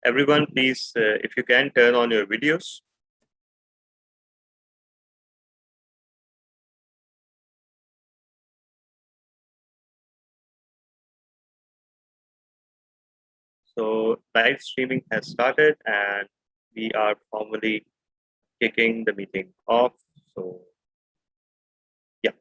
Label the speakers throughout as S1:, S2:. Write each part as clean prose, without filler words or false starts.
S1: Everyone, please, if you can, turn on your videos. So live streaming has started and we are formally kicking the meeting off. So yeah.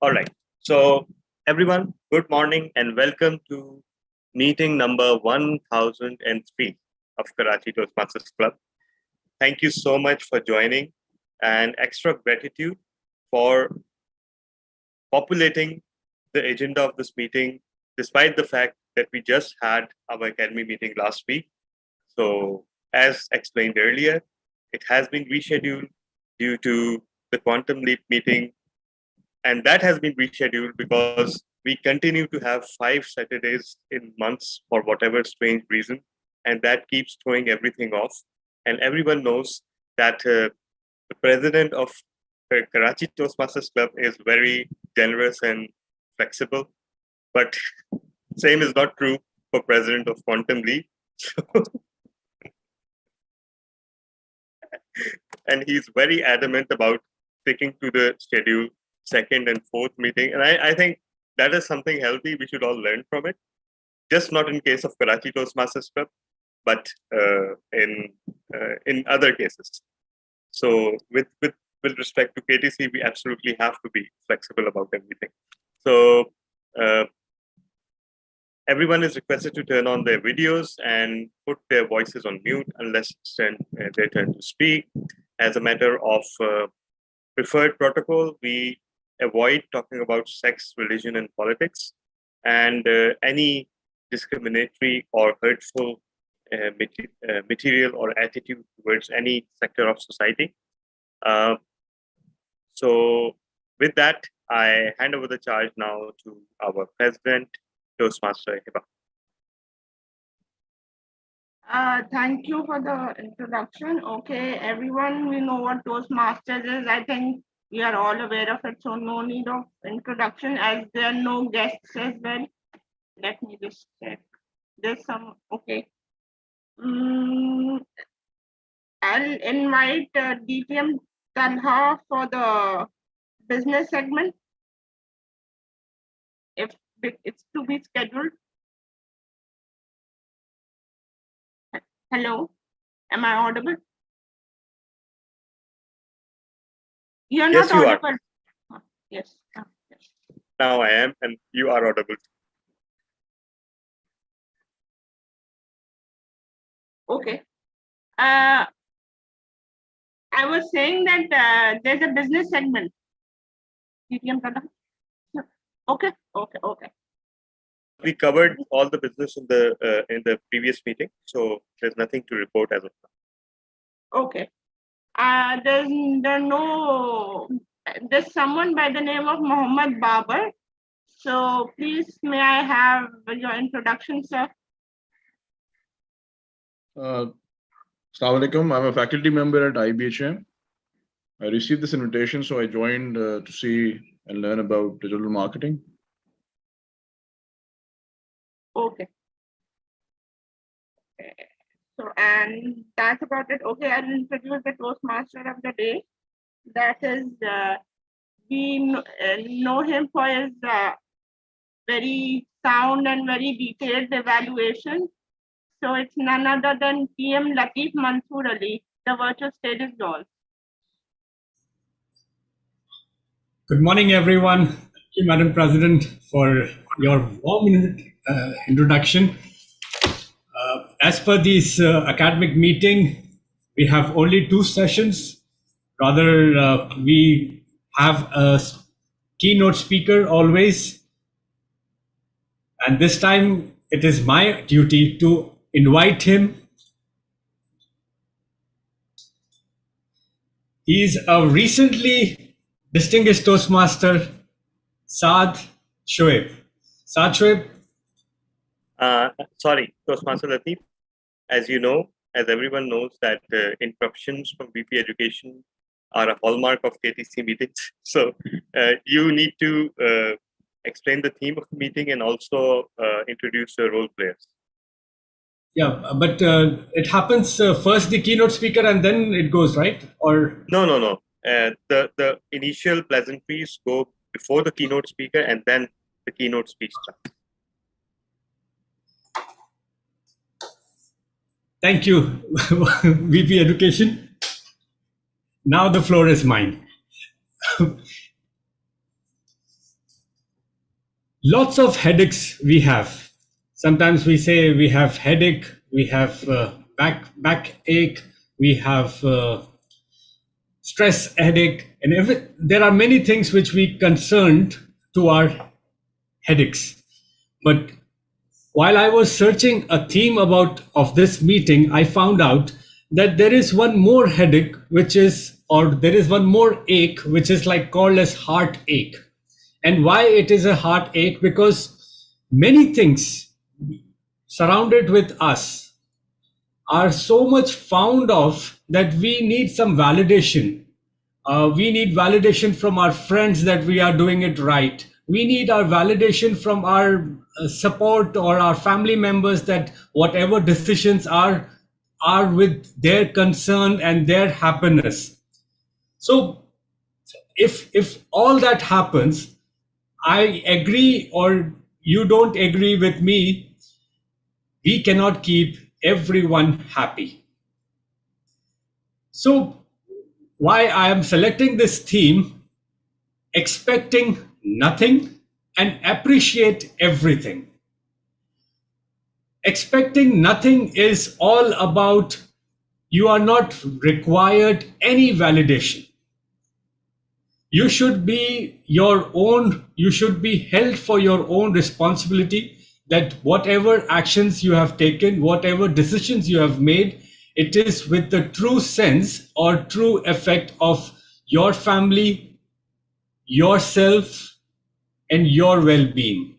S1: All right. So everyone, good morning and welcome to meeting number 1003 of Karachi Toastmasters Club. Thank you so much for joining, and extra gratitude for populating the agenda of this meeting, despite the fact that we just had our academy meeting last week. So as explained earlier, it has been rescheduled due to the quantum leap meeting. And that has been rescheduled because we continue to have 5 Saturdays in months for whatever strange reason. And that keeps throwing everything off. And everyone knows that the president of Karachi Toastmasters Club is very generous and flexible. But same is not true for president of Quantum Leap. And he's very adamant about sticking to the schedule, second and fourth meeting. And I think that is something healthy. We should all learn from it. Just not in case of Karachi Toastmasters Club, but in other cases. So with respect to KTC, we absolutely have to be flexible about everything. So everyone is requested to turn on their videos and put their voices on mute unless it's their turn to speak. As a matter of preferred protocol, we avoid talking about sex, religion, and politics, and any discriminatory or hurtful material or attitude towards any sector of society. So with that, I hand over the charge now to our president, Toastmaster Hiba.
S2: Thank you for the introduction. Okay, everyone, we know what Toastmasters is. I think we are all aware of it, so no need of introduction as there are no guests as well. Let me just check. There's some, okay. I'll invite DTM Talha for the business segment, if it's to be scheduled. Hello, am I audible? You're
S1: Yes,
S2: not
S1: you
S2: audible.
S1: are.
S2: Yes. Yes.
S1: Now I am, and you are audible.
S2: Okay. I was saying that there's a business segment. Okay.
S1: We covered all the business in the previous meeting, so there's nothing to report as of now.
S2: Okay. There's someone by the name of Muhammad Babar. So please, may I have your introduction, sir?
S3: Assalamu alaikum. I'm a faculty member at IBHM. I received this invitation, so I joined to see and learn about digital marketing.
S2: Okay. So, and that's about it. Okay, I'll introduce the Toastmaster of the day. That is, we know him for his very sound and very detailed evaluation. So it's none other than PM Latif Mansoor Ali. The virtual stage is yours.
S4: Good morning, everyone. Thank you, Madam President, for your warm introduction. As per this academic meeting, we have only 2 sessions. Rather, we have a keynote speaker always. And this time, it is my duty to invite him. He's a recently distinguished Toastmaster, Saad Shoaib. Saad Shoaib.
S1: Sorry, Toastmaster Latif. As you know, as everyone knows, that interruptions from VP Education are a hallmark of KTC meetings. So you need to explain the theme of the meeting and also introduce the role players.
S4: Yeah, but it happens first the keynote speaker and then it goes, right? Or
S1: No. The initial pleasantries go before the keynote speaker, and then the keynote speech starts.
S4: thank you, VP Education. Now the floor is mine. Lots of headaches we have. Sometimes we say we have headache, we have backache, we have stress headache, and there are many things which we concerned to our headaches. But while I was searching a theme of this meeting, I found out that there is one more headache, there is one more ache, which is like called as heartache. And why it is a heartache? Because many things surrounded with us are so much found of that we need some validation. We need validation from our friends that we are doing it right. We need our validation from our support or our family members that whatever decisions are with their concern and their happiness. So if all that happens, I agree or you don't agree with me, we cannot keep everyone happy. So why I am selecting this theme, expecting nothing and appreciate everything. Expecting nothing is all about you are not required any validation. You should be you should be held for your own responsibility that whatever actions you have taken, whatever decisions you have made, it is with the true sense or true effect of your family, yourself, and your well-being.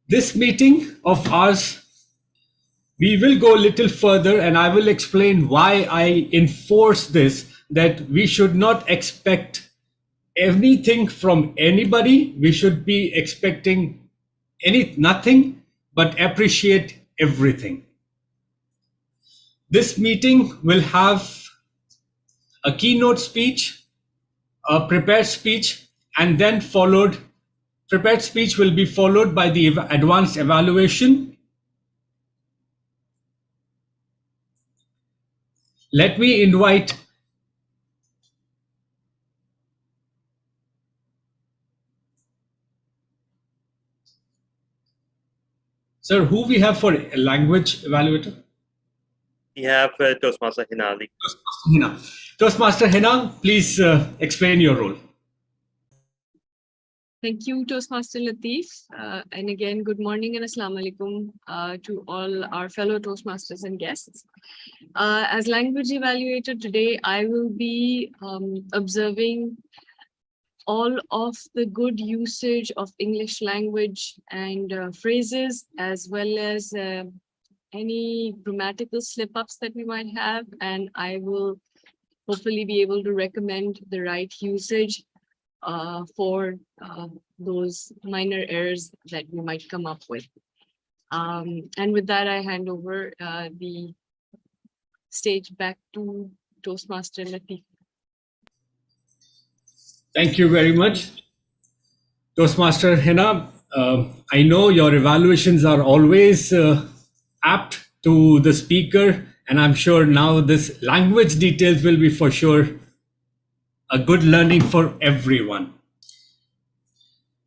S4: This meeting of ours, we will go a little further and I will explain why I enforce this, that we should not expect anything from anybody. We should be expecting nothing, but appreciate everything. This meeting will have a keynote speech, a prepared speech, and then prepared speech will be followed by the advanced evaluation. Let me invite sir, who we have for language evaluator?
S1: We have Toastmaster Hinali.
S4: Toastmaster Hina, please explain your role.
S5: Thank you, Toastmaster Latif. And again, good morning and assalamu alaikum to all our fellow Toastmasters and guests. As language evaluator today, I will be observing all of the good usage of English language and phrases, as well as any grammatical slip-ups that we might have. And I will hopefully be able to recommend the right usage for those minor errors that we might come up with. And with that, I hand over the stage back to Toastmaster Latif.
S4: Thank you very much. Toastmaster Hina, I know your evaluations are always apt to the speaker, and I'm sure now this language details will be for sure a good learning for everyone.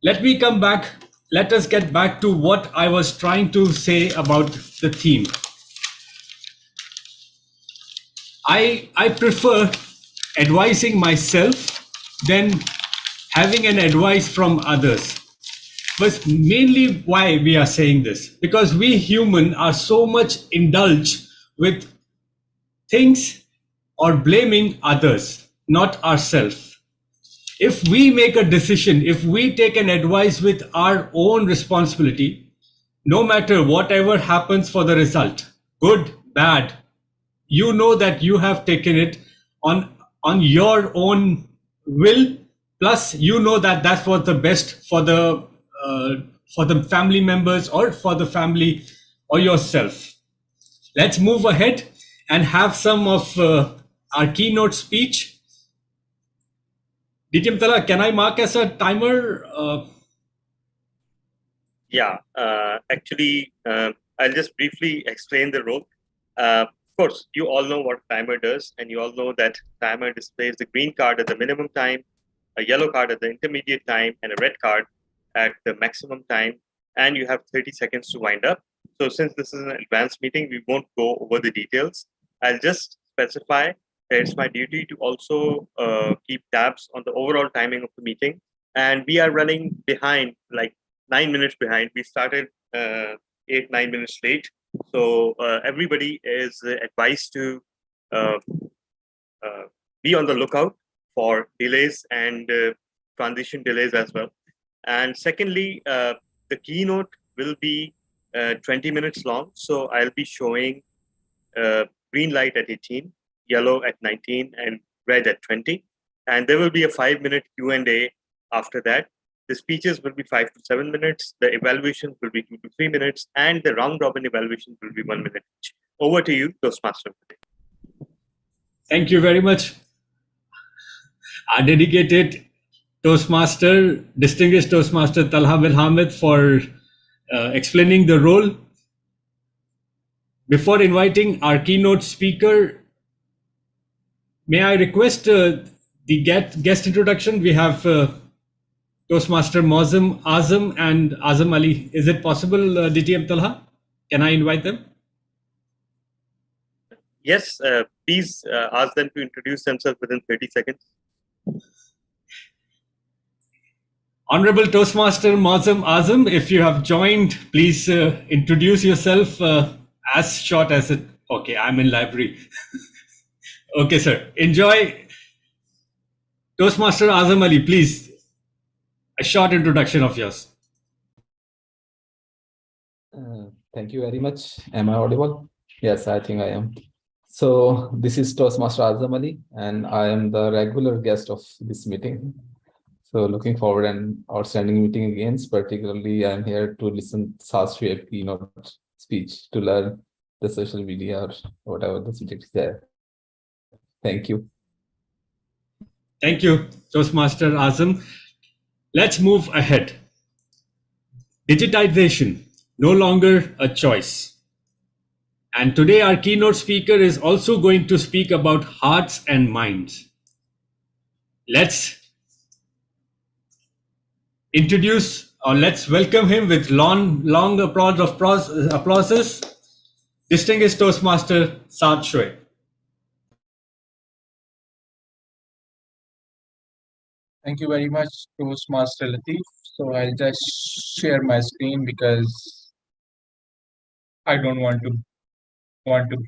S4: Let me come back. Let us get back to what I was trying to say about the theme. I prefer advising myself than having an advice from others. But mainly why we are saying this, because we human are so much indulged with things or blaming others, not ourselves. If we make a decision, if we take an advice with our own responsibility, no matter whatever happens for the result, good, bad, you know that you have taken it on your own will, plus you know that that's what the best for the family members or for the family or yourself. Let's move ahead and have some of our keynote speech. DTM Tala, can I mark as a timer?
S1: Yeah, actually, I'll just briefly explain the role. Of course, you all know what timer does, and you all know that timer displays the green card at the minimum time, a yellow card at the intermediate time, and a red card at the maximum time, and you have 30 seconds to wind up. So since this is an advanced meeting, we won't go over the details. I'll just specify that it's my duty to also keep tabs on the overall timing of the meeting. And we are running behind, like 9 minutes behind. We started 8-9 minutes late. So everybody is advised to be on the lookout for delays and transition delays as well. And secondly, the keynote will be 20 minutes long. So I'll be showing green light at 18, yellow at 19, and red at 20. And there will be a 5-minute Q&A after that. The speeches will be 5 to 7 minutes. The evaluations will be 2 to 3 minutes. And the round robin evaluation will be 1 minute each. Over to you, Toastmaster.
S4: Thank you very much. Our dedicated Toastmaster, distinguished Toastmaster Talha bin Hamid for explaining the role. Before inviting our keynote speaker, may I request the guest introduction? We have Toastmaster Mozam Azam and Azam Ali. Is it possible, DTM Talha? Can I invite them?
S1: Yes, please ask them to introduce themselves within 30 seconds.
S4: Honorable Toastmaster Mozam Azam, if you have joined, please introduce yourself as short as it. Okay, I'm in library. Okay, sir. Enjoy. Toastmaster Azam Ali, please. A short introduction of yours.
S6: Thank you very much. Am I audible? Yes, I think I am. So this is Toastmaster Azam Ali, and I am the regular guest of this meeting. So looking forward an outstanding meeting again. Particularly, I'm here to listen Sasri keynote speech to learn the social media or whatever the subject is there. Thank you.
S4: Thank you, Toastmaster Azam. Let's move ahead. Digitization, no longer a choice. And today our keynote speaker is also going to speak about hearts and minds. Let's introduce or let's welcome him with long applauses. Distinguished Toastmaster Saad Shoaib.
S7: Thank you very much, Toastmaster Latif. So I'll just share my screen because I don't want to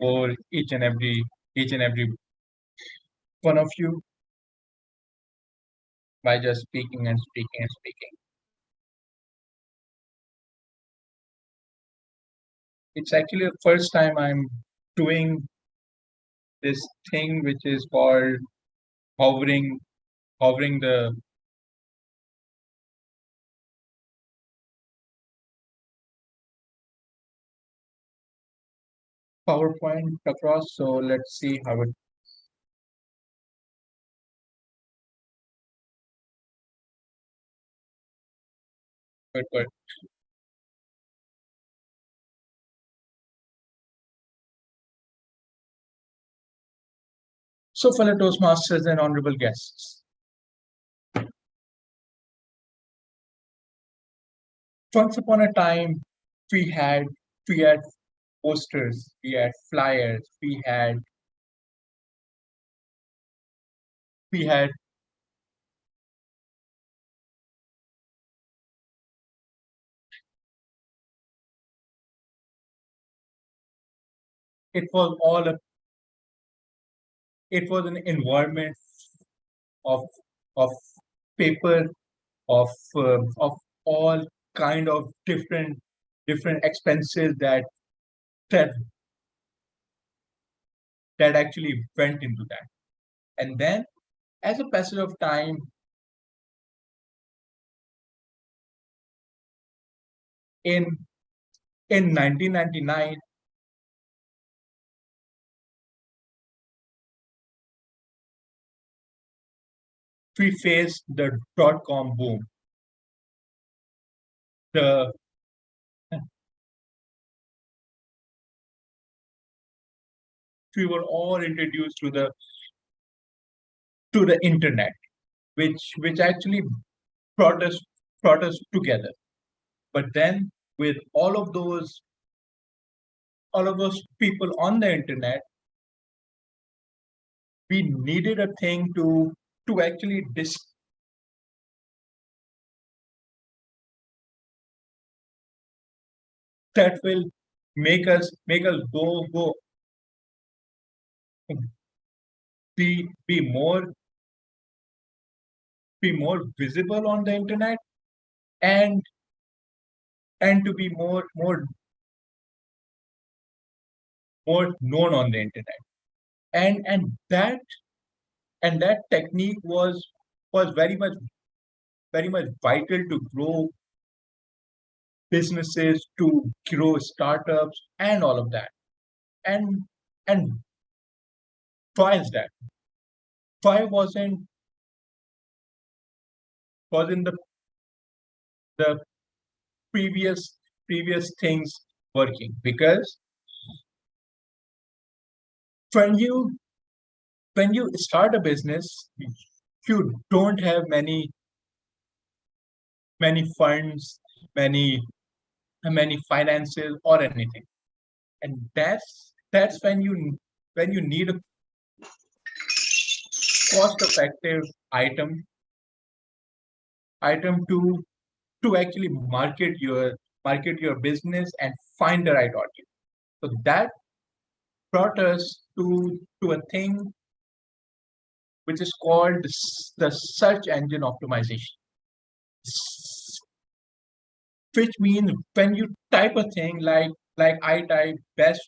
S7: bore each and every one of you by just speaking and speaking and speaking. It's actually the first time I'm doing this thing which is called hovering the PowerPoint across. So let's see how it. Good. So fellow Toastmasters and honorable guests. Once upon a time, we had posters, we had flyers, we had it was an environment of paper, of all kind of different expenses that actually went into that. And then as a passage of time, in 1999, we faced the dot-com boom. We were all introduced to the internet, which actually brought us together. But then, with all of those people on the internet, we needed a thing to actually that will make us go be more visible on the internet, and to be more known on the internet. And that technique was very much vital to grow businesses, to grow startups, and all of that. And why is that? Why wasn't the previous things working? Because when you start a business, you don't have many funds, many finances or anything, and that's when you need a cost-effective item to actually market your business and find the right audience. So that brought us to a thing which is called the search engine optimization, which means when you type a thing like I type best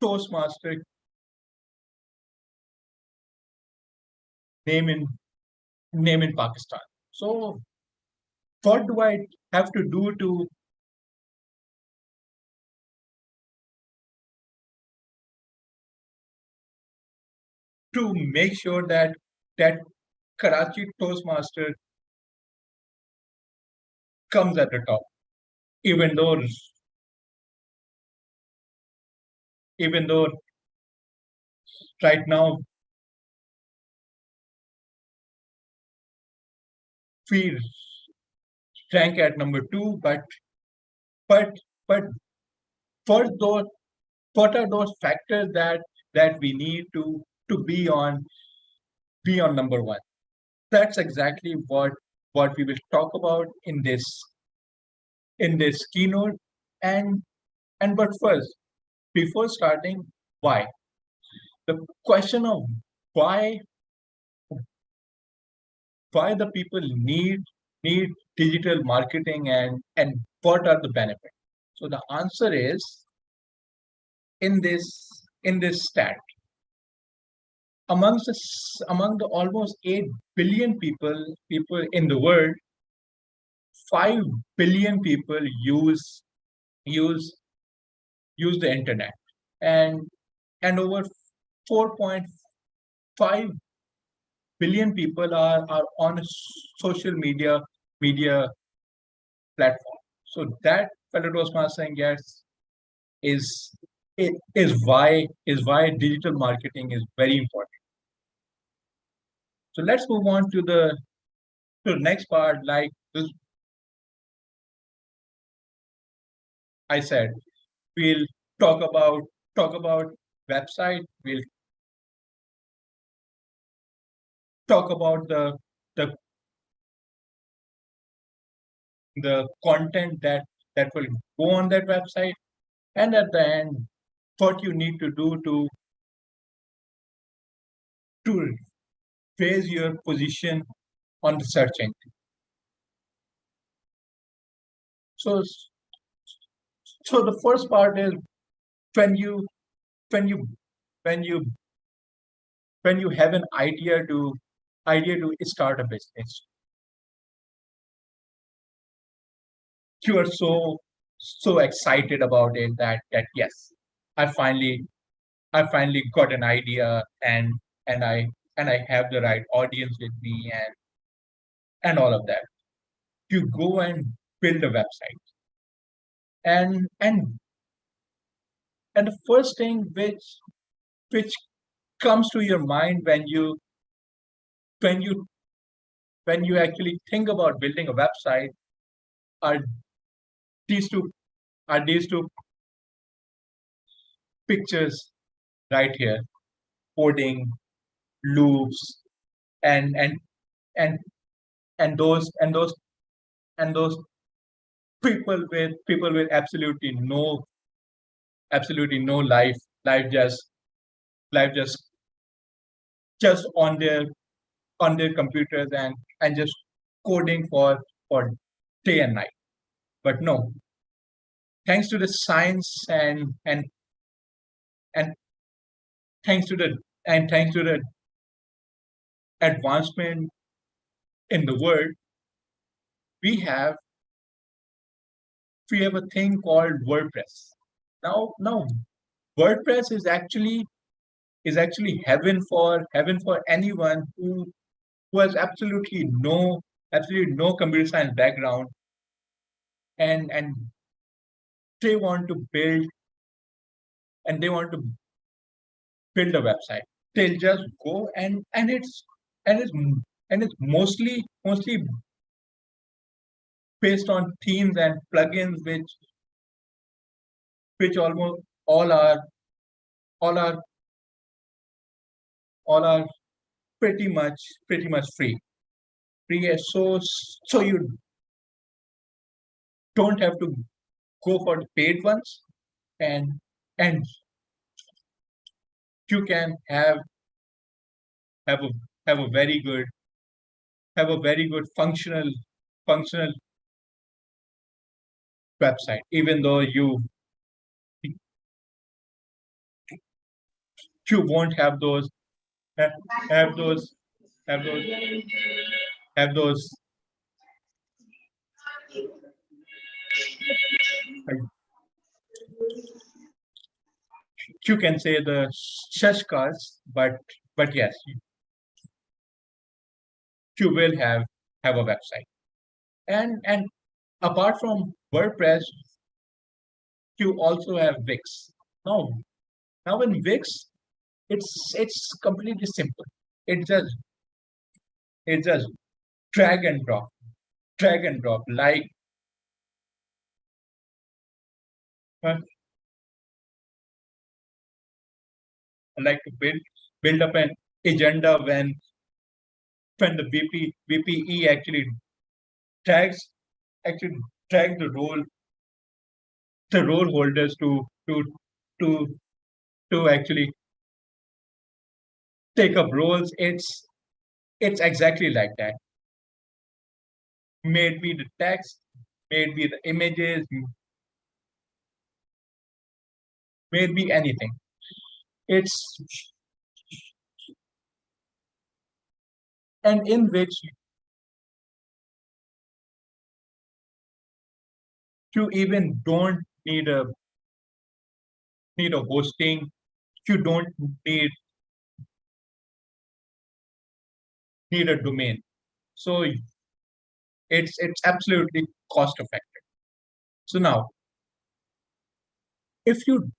S7: Toastmaster name in Pakistan. So what do I have to do to make sure that Karachi Toastmaster comes at the top, even though right now we rank at number 2, but what are those factors that we need to be on number 1? That's exactly what we will talk about in this keynote. And but first, before starting, why? The question of why the people need digital marketing, and what are the benefits. So the answer is in this stat. Among the almost 8 billion people in the world, 5 billion people use the internet, and over 4.5 billion people are on a social media platform. So that, fellow Toastmasters and guests, is why digital marketing is very important. So let's move on to the next part. Like this, I said, we'll talk about website. We'll talk about the content that will go on that website, and at the end, what you need to do to raise your position on the search engine. So the first part is when you when you have an idea to start a business, you are so excited about it that yes, I finally got an idea, and I have the right audience with me, and all of that. You go and build a website, and the first thing which comes to your mind when you when you when you actually think about building a website are these two these two pictures right here: coding, loops, and and and and those people with absolutely no life life just on their computers, and just coding for day and night. But no, thanks to the science, and thanks to the advancement in the world, we have a thing called WordPress. Now WordPress is actually heaven for anyone who has absolutely no computer science background, and they want to build a website. They'll just go, and it's mostly based on themes and plugins, which almost all are all are all are pretty much free. So you don't have to go for the paid ones, and and you can have a very good functional website, even though you won't have those have those have those have those you can say the shashkas, but yes, you will have a website. And apart from WordPress, you also have Wix. Now in Wix, it's completely simple. It's just drag and drop, like to build up an agenda when the VPE actually drags the role holders to actually take up roles. It's exactly like that. May it be the text, may it be the images, may it be anything. It's and in which you even don't need a hosting. You don't need a domain. So it's absolutely cost effective. So now, if you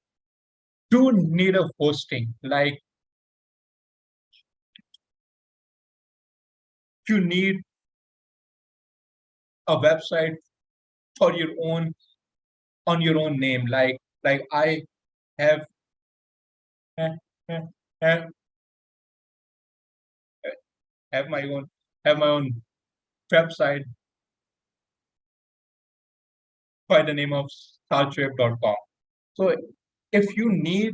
S7: do need a hosting, like you need a website for your own on your own name, like I have have have my own website by the name of startrip.com. So if you need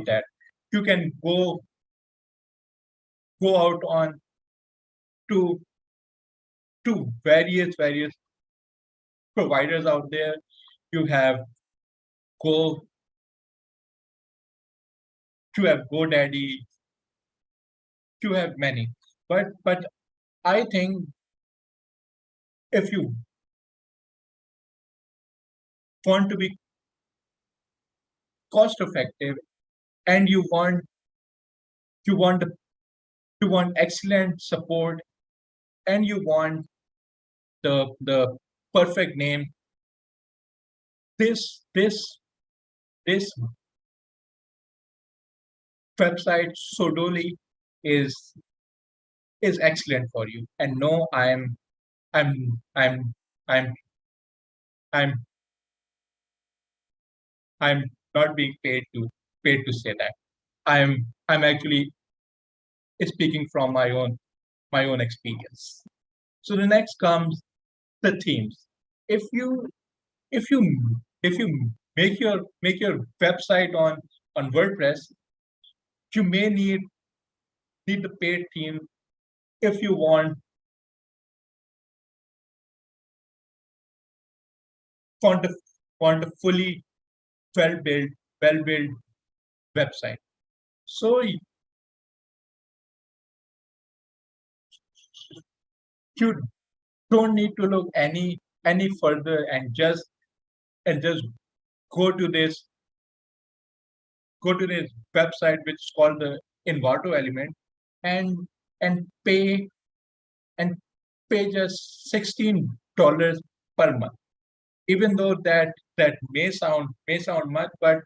S7: that, you can go out on to various providers out there. You have go to have GoDaddy, to have many. But I think if you want to be cost effective and you want excellent support and you want the perfect name, this website Sodoli is excellent for you. And no, I'm not being paid to say that. I'm actually speaking from my own experience. So the next comes the themes. If you make your website on WordPress, you may need the paid theme if you want a fully well-built website. So you don't need to look any further and just go to this website which is called the Envato element and pay just $16 per month. Even though that may sound much, but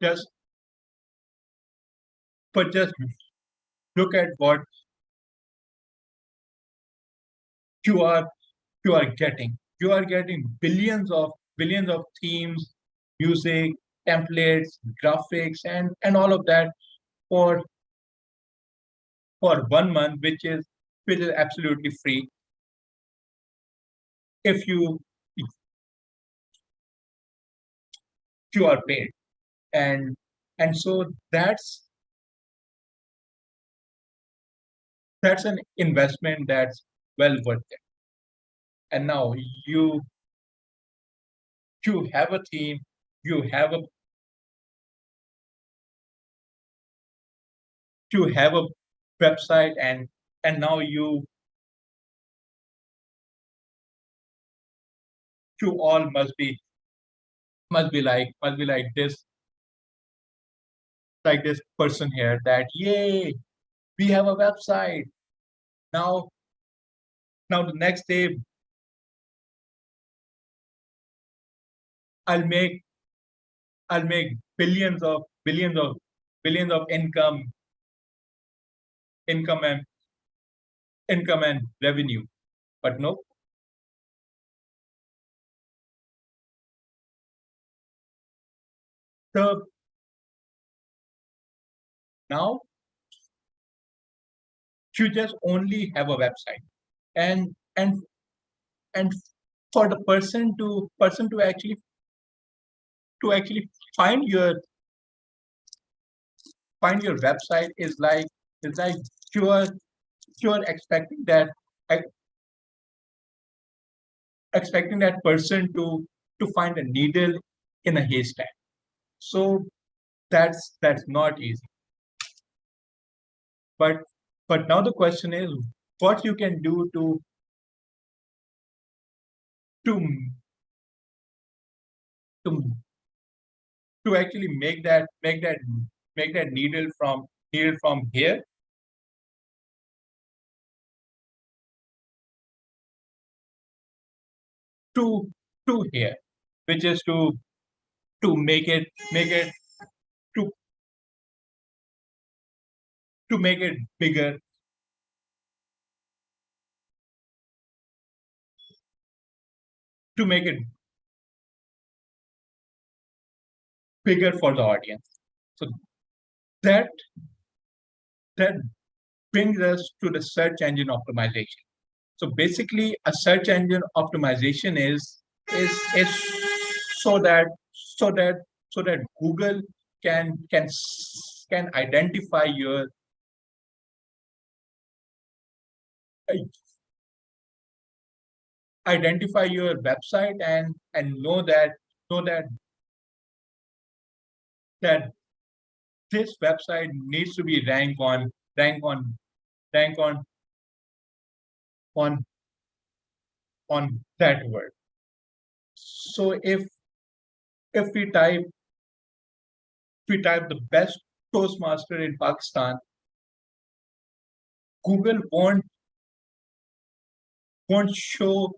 S7: just look at what you are getting. You are getting billions of themes, music, templates, graphics, and all of that for 1 month, which is absolutely free. If you are paid, and so that's an investment that's well worth it. And now you have a theme, you have a website, and now you all must be like this person here, that yay, we have a website. Now the next day I'll make billions of income and revenue. But no, now you just only have a website, and for the person to actually find your website is like you are expecting that person to find a needle in a haystack. So that's not easy. But now the question is what you can do to actually make that needle from here to here, which is to make it bigger, to make it bigger for the audience. So that brings us to the search engine optimization. So basically, a search engine optimization is so that Google can identify your identify your website and know that that this website needs to be rank on that word. So if we type the best Toastmaster in Pakistan, Google won't show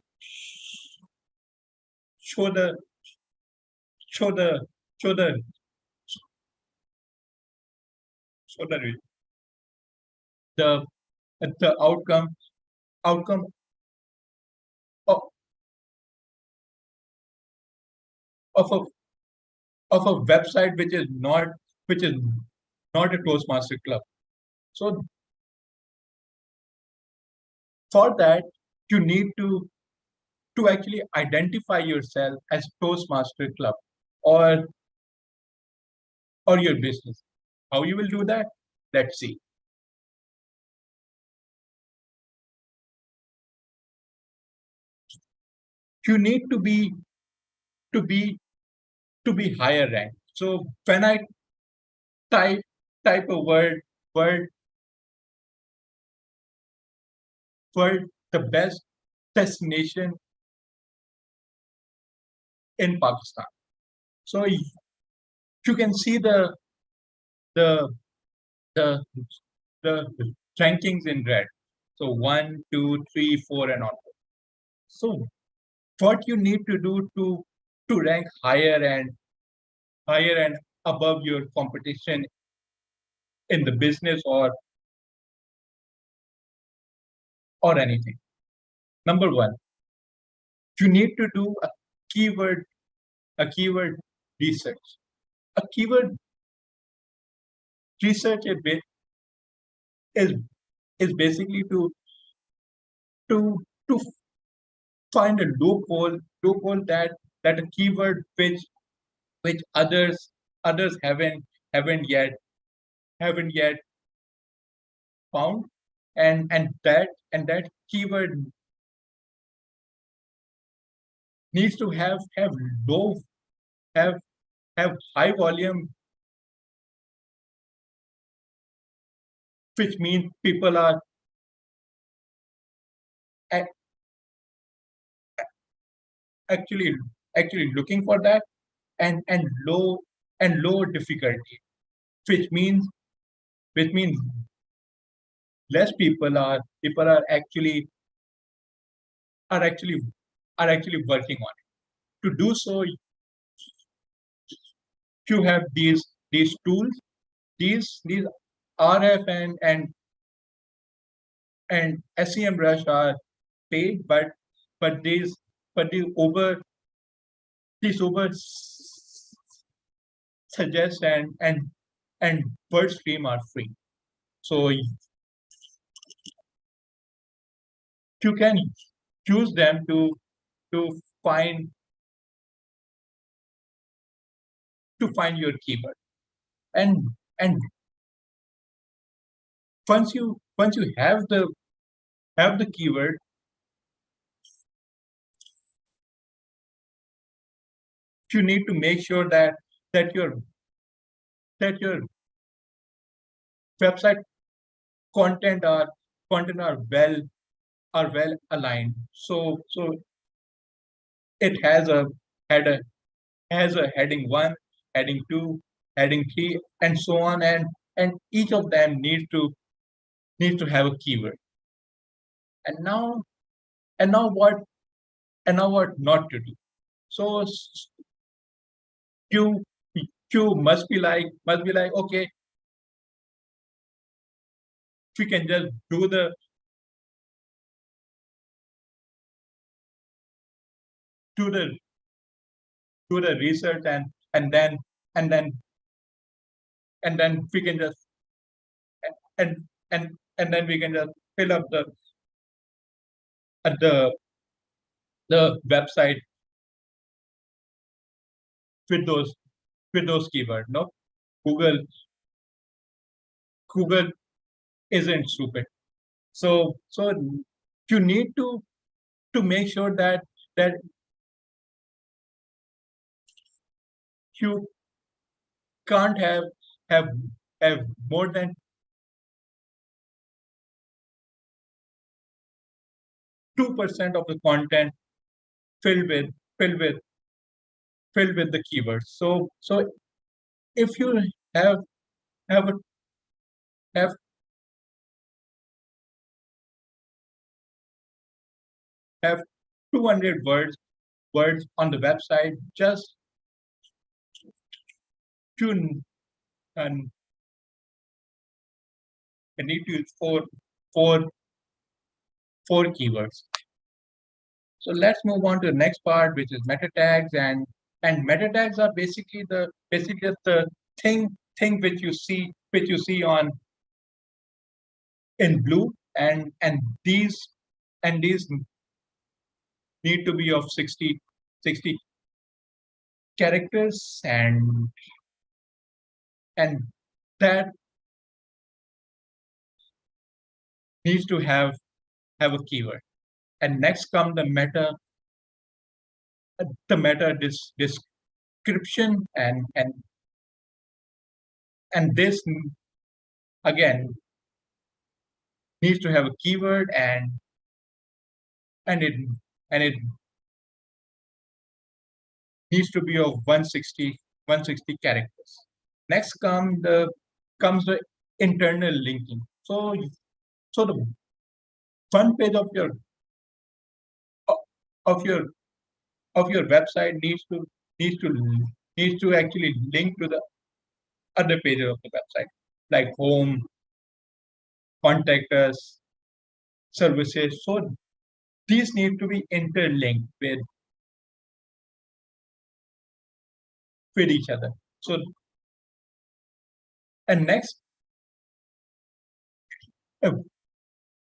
S7: the the outcome of, of a website which is not a Toastmaster club. So for that, you need to actually identify yourself as Toastmaster club or your business. How you will do that? Let's see. You need to be higher ranked. So when I type a word, the best destination in Pakistan. So you can see the rankings in red. So 1, 2, 3, 4, and on. So what you need to do to rank higher and above your competition in the business or anything. Number one, you need to do a keyword research. A keyword research is basically to find a loophole that a keyword which others haven't yet found, and that keyword needs to have high volume, which means people are actually looking for that, and low difficulty, which means less people are actually working on it. To do so, you have these tools, these RF and SEM Rush are paid, but these over suggest and word stream are free. So you can use them to find your keyword, and once you have the keyword, you need to make sure that your website content are well aligned. So it has a heading 1, heading 2, heading 3, and so on, and each of them needs to have a keyword. And now what not to do? So you must be like, okay, we can just do the research, and then we can just and then we can just fill up the website with those keywords. No, Google isn't stupid. So you need to to make sure that you can't have more than 2% of the content filled with the keywords. So if you have have a, have 200 words on the website, just to and need to use four keywords. So let's move on to the next part, which is meta tags, and meta tags are basically the thing which you see on in blue, and these need to be of 60 characters, and that needs to have a keyword. And next come the meta description, and this again needs to have a keyword, and it needs to be of 160 characters. Next comes the internal linking. So the front page of your website needs to actually link to the other pages of the website, like home, contact us, services. So these need to be interlinked with each other. So, and next,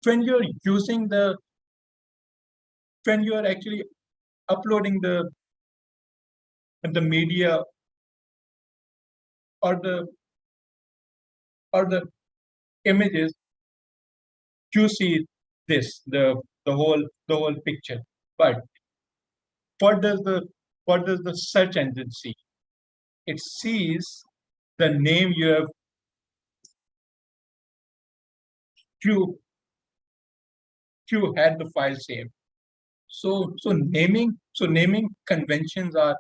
S7: when you're actually uploading the media or the images, you see this, the whole picture. But what does the search engine see? It sees the name you have you had the file saved. So naming conventions are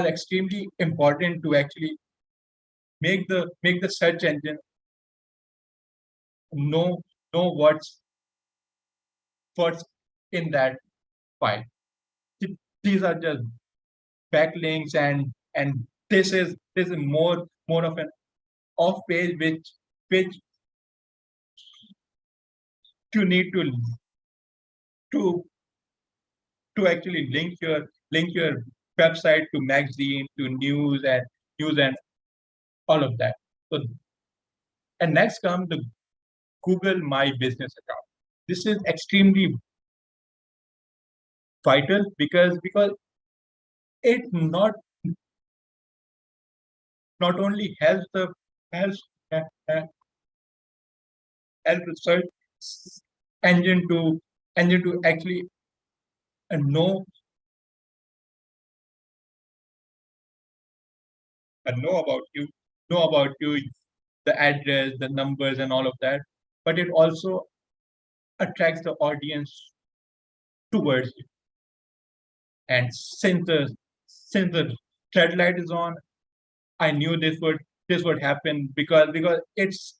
S7: extremely important to actually make the search engine know what's in that file. These are just backlinks, and this is more of an off page which you need to actually link your website to magazine, to news and all of that. So, and next comes the Google My Business account. This is extremely vital because it not only helps the search engine to actually know about you, the address, the numbers, and all of that, but it also attracts the audience towards you. And since the red light is on, I knew this would happen because it's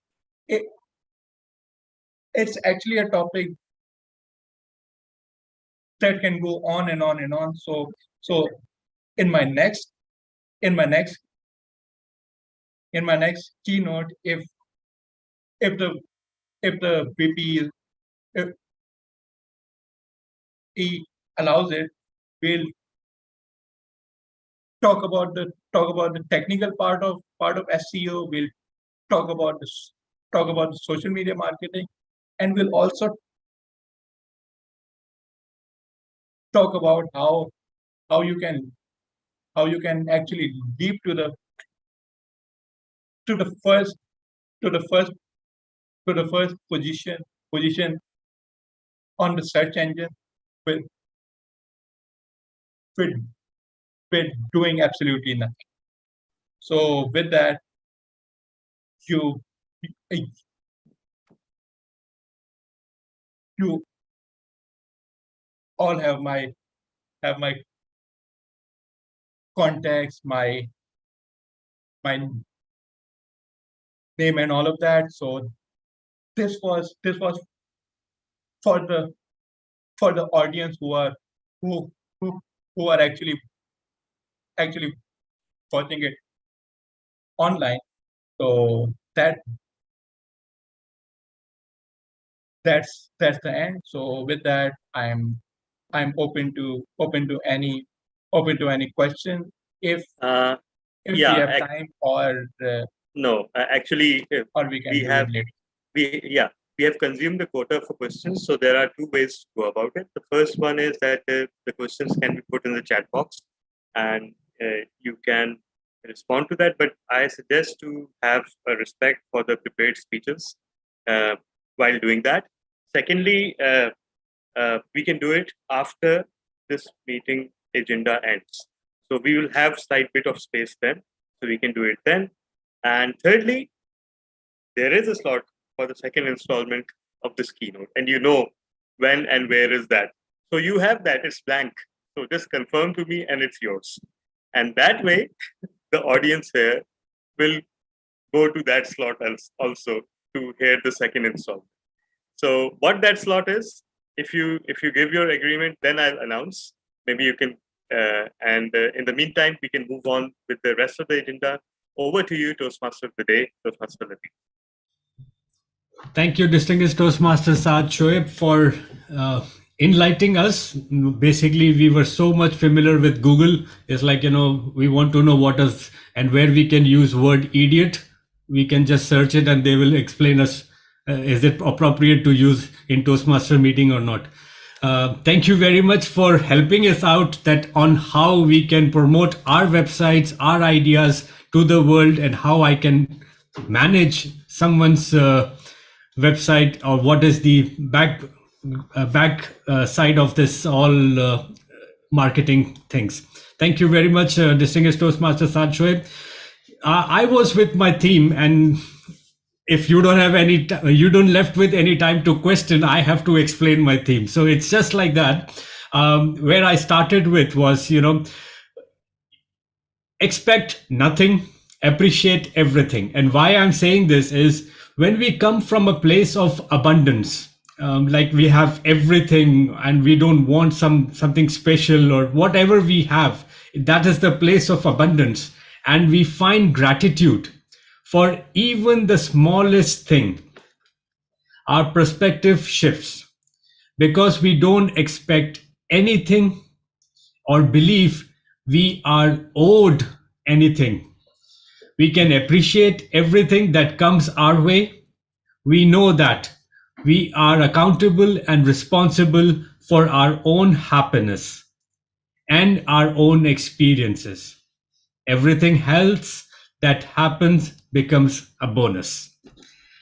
S7: actually a topic that can go on and on and on. So in my next keynote, if the VP he allows it, we'll talk about the technical part of SEO. We'll talk about the social media marketing, and we'll also talk about how you can actually leap to the first position on the search engine with with with doing absolutely nothing. So with that, you you all have my contacts, my name and all of that. So this was for the audience who are who who are actually watching it online. So that's the end. So with that, I'm open to any question if
S1: Uh,
S7: we
S1: yeah,
S7: have time, or
S1: no, actually,
S7: we can
S1: we
S7: do
S1: have
S7: it later.
S1: we have consumed a quota for questions. So there are two ways to go about it. The first one is that the questions can be put in the chat box, and you can respond to that. But I suggest to have a respect for the prepared speeches while doing that. Secondly, we can do it after this meeting agenda ends. So we will have slight bit of space then, so we can do it then. And thirdly, there is a slot for the second installment of this keynote, and you know when and where is that. So you have that, it's blank. So just confirm to me and it's yours. And that way, the audience here will go to that slot also to hear the second installment. So what that slot is, if you give your agreement, then I'll announce. Maybe you can, and in the meantime, we can move on with the rest of the agenda. Over to you, Toastmaster of the day, Toastmaster Latif.
S4: Thank you, distinguished Toastmaster Saad Shoaib, for enlightening us. Basically, we were so much familiar with Google. It's like, we want to know what is and where we can use word idiot. We can just search it and they will explain us, is it appropriate to use in Toastmaster meeting or not. Thank you very much for helping us out that on how we can promote our websites, our ideas to the world, and how I can manage someone's website, or what is the back side of this all marketing things. Thank you very much, distinguished Toastmaster Saad Shoaib. I was with my team, and if you don't have any, you don't left with any time to question, I have to explain my theme. So it's just like that. Where I started with was, expect nothing, appreciate everything. And why I'm saying this is, when we come from a place of abundance, like we have everything and we don't want something special or whatever we have, that is the place of abundance. And we find gratitude for even the smallest thing. Our perspective shifts because we don't expect anything or believe we are owed anything. We can appreciate everything that comes our way. We know that we are accountable and responsible for our own happiness and our own experiences. Everything else that happens becomes a bonus.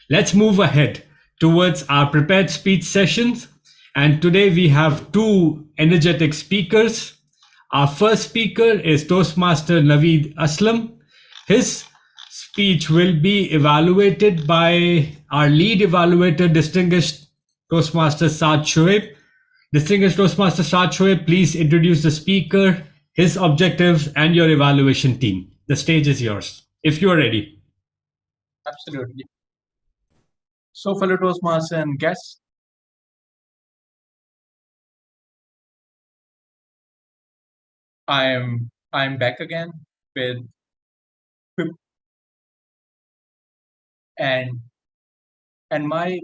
S4: Let's move ahead towards our prepared speech sessions. And today we have two energetic speakers. Our first speaker is Toastmaster Naveed Aslam. His speech will be evaluated by our lead evaluator, distinguished Toastmaster Saad Shoaib. Distinguished Toastmaster Saad Shoaib, please introduce the speaker, his objectives, and your evaluation team. The stage is yours, if you are ready.
S7: Absolutely. So, fellow Toastmasters and guests, I'm back again with and my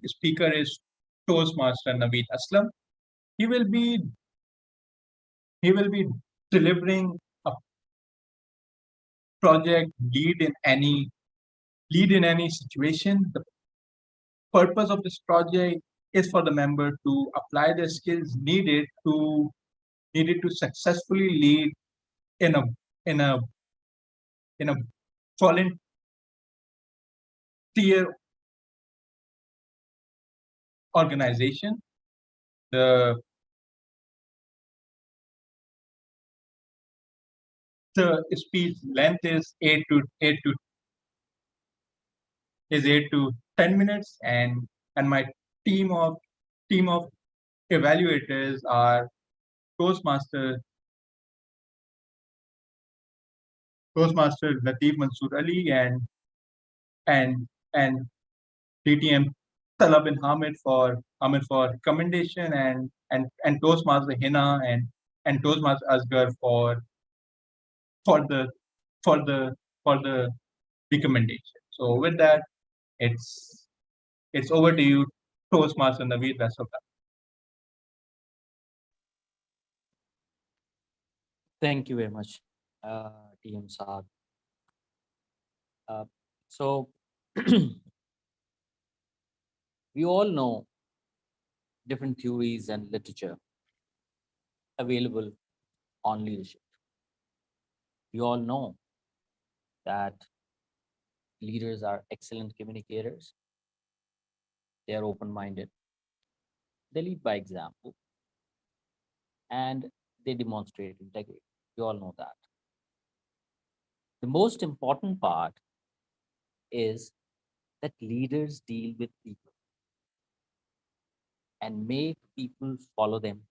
S7: speaker is Toastmaster Naveed Aslam. He will be delivering a project lead in any situation. The purpose of this project is for the member to apply the skills needed to successfully lead in a clear organization. The speech length is 8 to 10 minutes, and my team of evaluators are Toastmaster Latif Mansoor Ali and DTM Talab bin Hamid for commendation, and Toastmaster Hina and Toastmaster Asghar for the for the recommendation. So with that, it's over to you, Toastmaster Naveed Rasoka.
S8: Thank you very much, TM Saad. So we all know different theories and literature available on leadership. We all know that leaders are excellent communicators. They are open-minded. They lead by example, and they demonstrate integrity. We all know that. The most important part is that leaders deal with people and make people follow them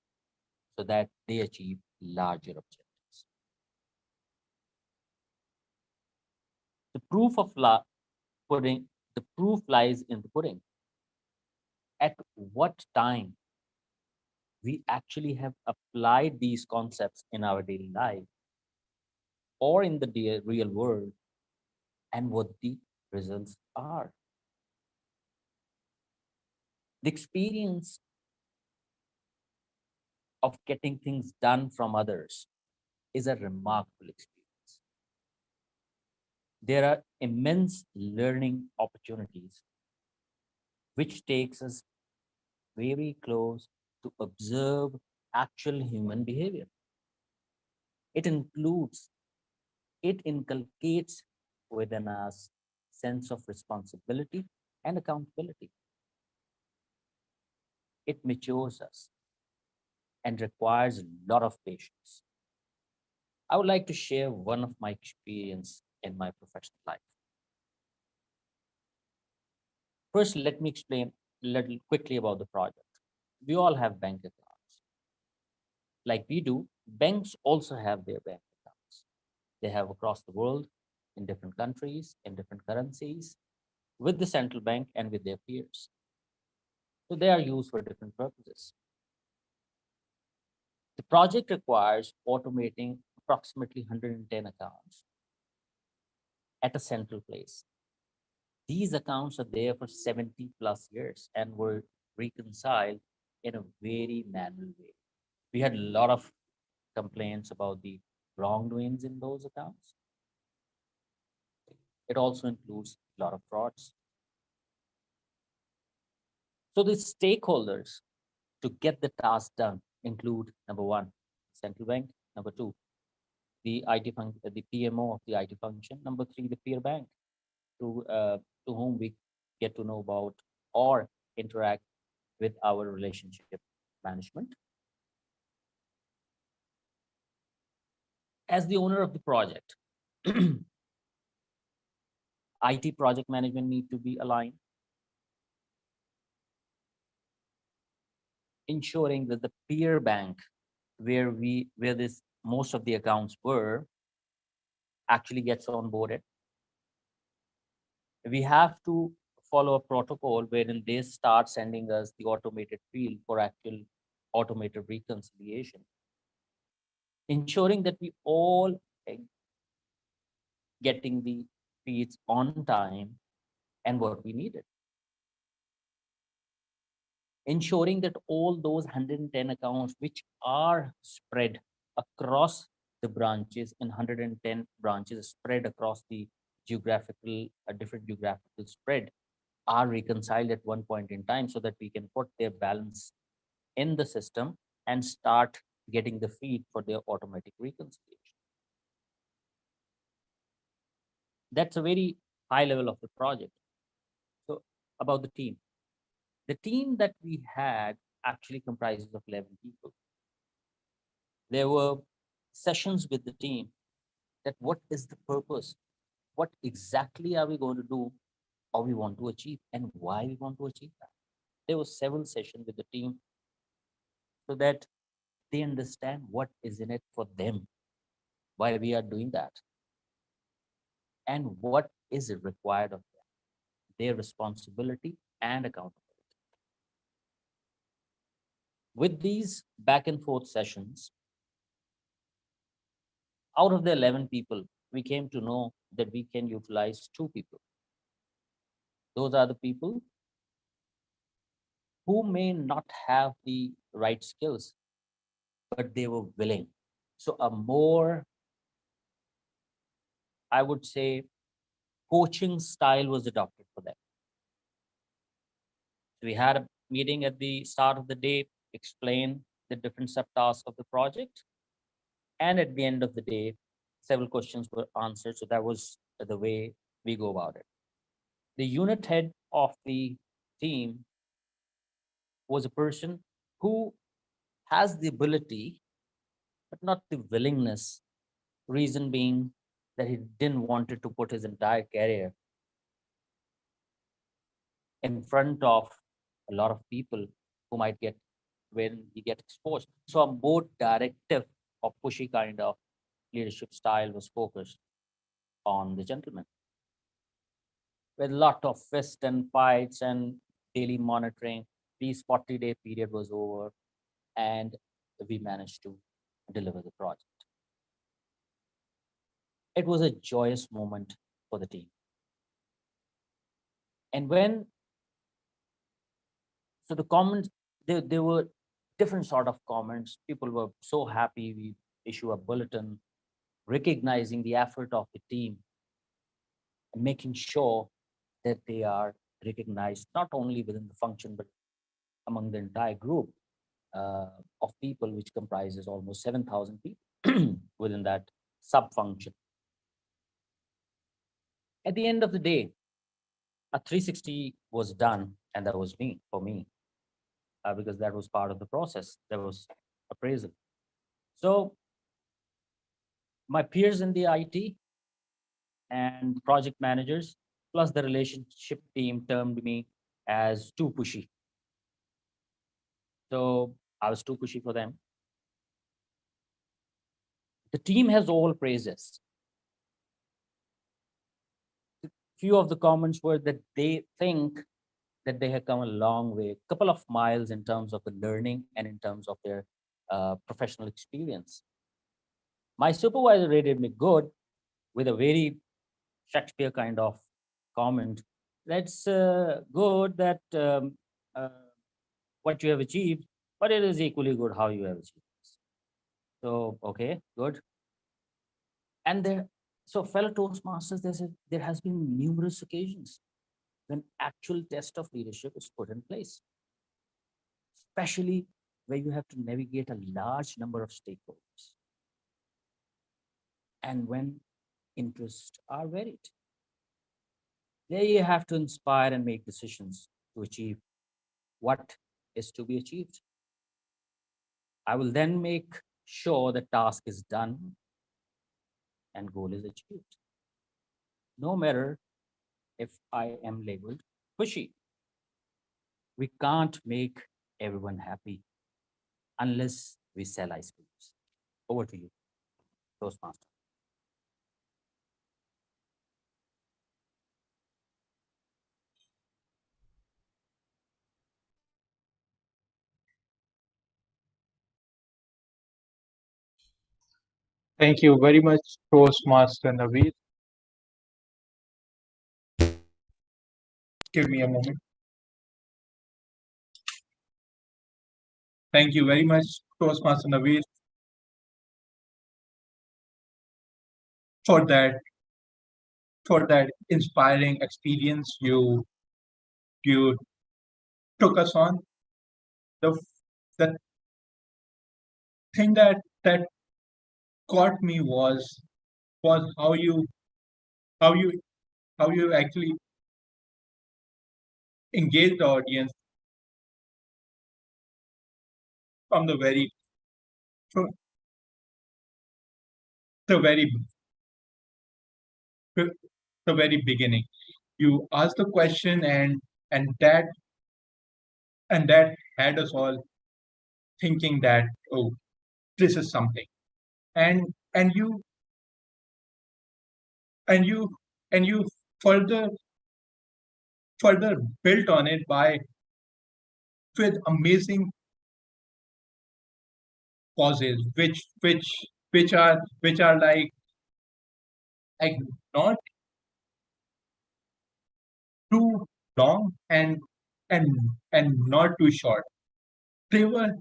S8: so that they achieve larger objectives. The proof lies in the pudding. At what time we actually have applied these concepts in our daily life or in the real world, and what the results are. The experience of getting things done from others is a remarkable experience. There are immense learning opportunities, which takes us very close to observe actual human behavior. It inculcates within us sense of responsibility and accountability. It matures us and requires a lot of patience. I would like to share one of my experience in my professional life. First, let me explain a little quickly about the project. We all have bank accounts. Like we do, banks also have their bank accounts. They have across the world, in different countries, in different currencies, with the central bank and with their peers. So they are used for different purposes. The project requires automating approximately 110 accounts at a central place. These accounts are there for 70 plus years and were reconciled in a very manual way. We had a lot of complaints about the wrongdoings in those accounts. It also includes a lot of frauds. So the stakeholders to get the task done include number one, central bank, number two, the the PMO of the IT function, number three, the peer bank to whom we get to know about or interact with our relationship management. As the owner of the project, IT project management need to be aligned, ensuring that the peer bank where this most of the accounts were actually gets onboarded. We have to follow a protocol wherein they start sending us the automated field for actual automated reconciliation, ensuring that we all getting the feeds on time and what we needed. Ensuring that all those 110 accounts, which are spread across the branches, and 110 branches spread across the geographical, different geographical spread, are reconciled at one point in time so that we can put their balance in the system and start getting the feed for their automatic reconciliation. That's a very high level of the project. about the team. The team that we had actually comprises of 11 people. There were sessions with the team that what is the purpose? What exactly are we going to do or we want to achieve and why we want to achieve that? There were several sessions with the team so that they understand what is in it for them while we are doing that and what is required of them, their responsibility and accountability. With these back and forth sessions, out of the 11 people, we came to know that we can utilize 2 people. Those are the people who may not have the right skills, but they were willing. So a more, I would say, coaching style was adopted for them. So we had a meeting at the start of the day, explain the different subtasks of the project. And at the end of the day, several questions were answered. So that was the way we go about it. The unit head of the team was a person who has the ability, but not the willingness. Reason being that he didn't want to put his entire career in front of a lot of people who might get when he get exposed. So a more directive or pushy kind of leadership style was focused on the gentleman. With a lot of fist and fights and daily monitoring, this 40-day period was over and we managed to deliver the project. It was a joyous moment for the team. And when, so the comments, there were different sort of comments. People were so happy. We issue a bulletin recognizing the effort of the team and making sure that they are recognized not only within the function, but among the entire group of people, which comprises almost 7,000 people within that sub-function. At the end of the day, a 360 was done, and that was for me, because that was part of the process. There was appraisal. So my peers in the IT and project managers, plus the relationship team termed me as too pushy. So I was too pushy for them. The team has all praises. Few of the comments were that they think that they have come a long way, a couple of miles in terms of the learning and in terms of their professional experience. My supervisor rated me good with a very Shakespeare kind of comment. That's good that what you have achieved, but it is equally good how you have achieved this. So, okay, good. And there, so fellow Toastmasters, there has been numerous occasions when actual test of leadership is put in place, especially where you have to navigate a large number of stakeholders and when interests are varied. There you have to inspire and make decisions to achieve what is to be achieved. I will then make sure the task is done and goal is achieved. No matter if I am labeled pushy. We can't make everyone happy unless we sell ice creams. Over to you, Toastmaster.
S7: Thank you very much, Toastmaster Naveed. Give me a moment. Thank you very much, Toastmaster Naveed, for that inspiring experience you took us on. The thing that caught me was how you actually engage the audience from the very beginning. You ask the question, and that had us all thinking that, oh, this is something, and you further built on it with amazing pauses, which are like not too long and not too short. They were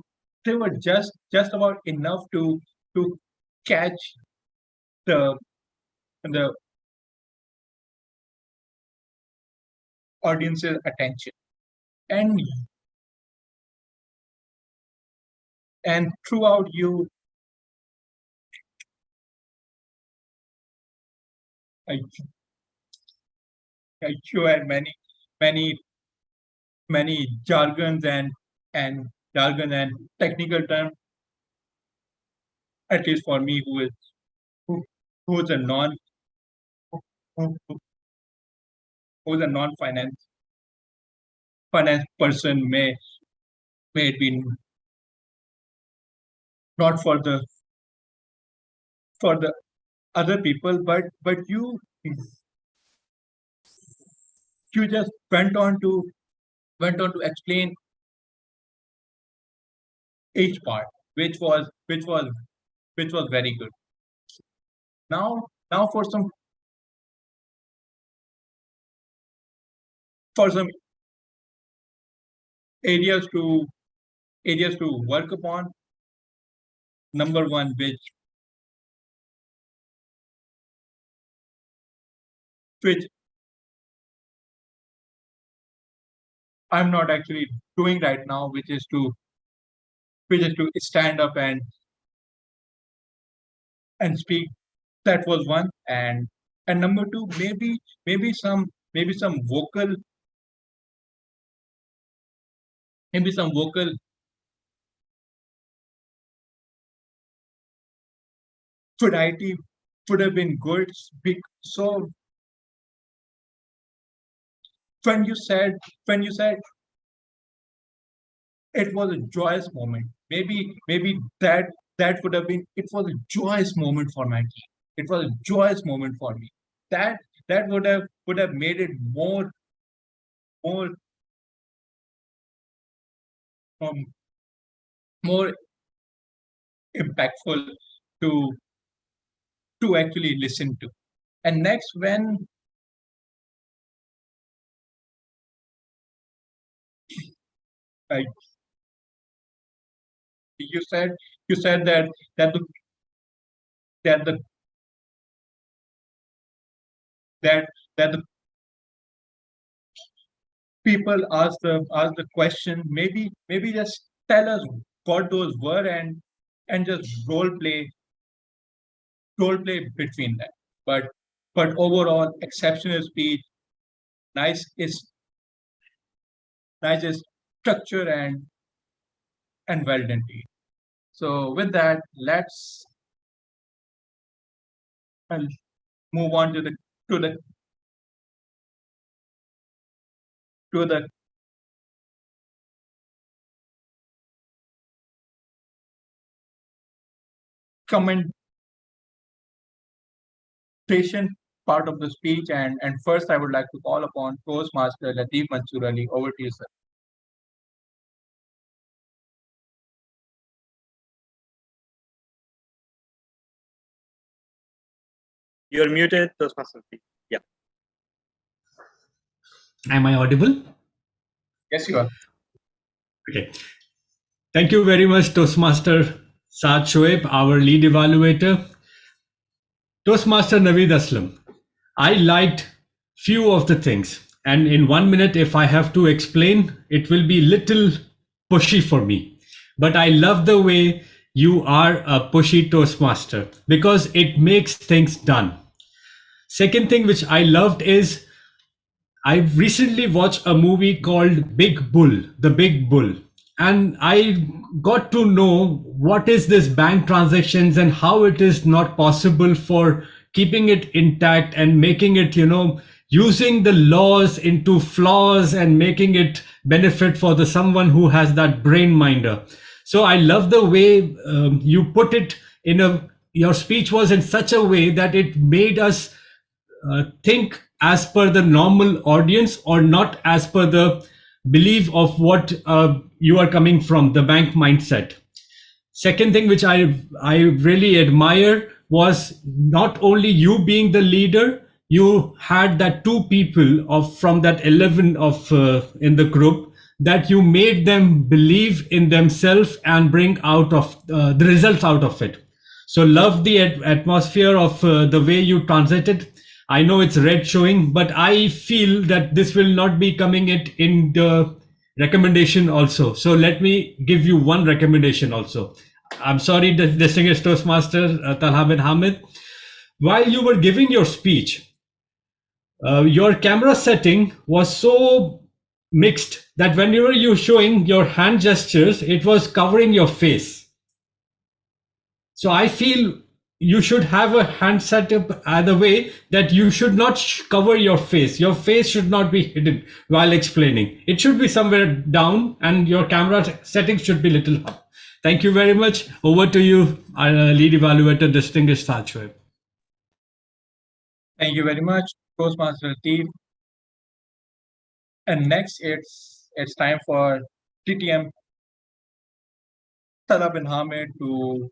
S7: just about enough to catch the audience's attention, and throughout you had many jargons and technical terms, at least for me, who's a non-finance person, may it be not for the other people, but you just went on to explain each part, which was very good. Now for some areas to work upon. Number one, which I'm not actually doing right now, which is to stand up and speak. That was one, and number two, maybe some vocal variety would have been good. So when you said it was a joyous moment, maybe that would have been, it was a joyous moment for my team. It was a joyous moment for me. That would have made it more impactful to actually listen to. And next, when you said that the people ask the question, maybe just tell us what those were, and just role play between them. But overall, exceptional speech, nice structure, and well done. So with that, let's move on to the commentation part of the speech, and first I would like to call upon Toastmaster Lateef Mansoor Ali. Over to you, sir.
S1: You're muted, Toastmaster. Yeah.
S4: Am I audible?
S7: Yes, you are.
S4: Okay. Thank you very much, Toastmaster Saad Shoaib, our lead evaluator. Toastmaster Naveed Aslam, I liked few of the things, and in 1 minute, if I have to explain, it will be little pushy for me. But I love the way you are a pushy Toastmaster, because it makes things done. Second thing which I loved is I've recently watched a movie called Big Bull, The Big Bull, and I got to know what is this bank transactions and how it is not possible for keeping it intact and making it, using the laws into flaws and making it benefit for the someone who has that brain minder. So I love the way you put it your speech was in such a way that it made us think as per the normal audience or not as per the belief of what you are coming from, the bank mindset. Second thing which I really admire was not only you being the leader, you had that two people from that 11 of in the group, that you made them believe in themselves and bring out of the results out of it. So love the atmosphere of the way you transited. I know it's red showing, but I feel that this will not be coming in the recommendation also. So let me give you one recommendation also. I'm sorry, distinguished Toastmaster Talha bin Hamid. While you were giving your speech, your camera setting was so mixed that whenever you're showing your hand gestures, it was covering your face. So I feel you should have a hand setup either way that you should not cover your face. Your face should not be hidden while explaining. It should be somewhere down and your camera settings should be little up. Thank you very much. Over to you, lead evaluator, distinguished Sajweb.
S7: Thank you very much, Toastmaster Lateef. And next, it's time for TTM Talha bin Hamid to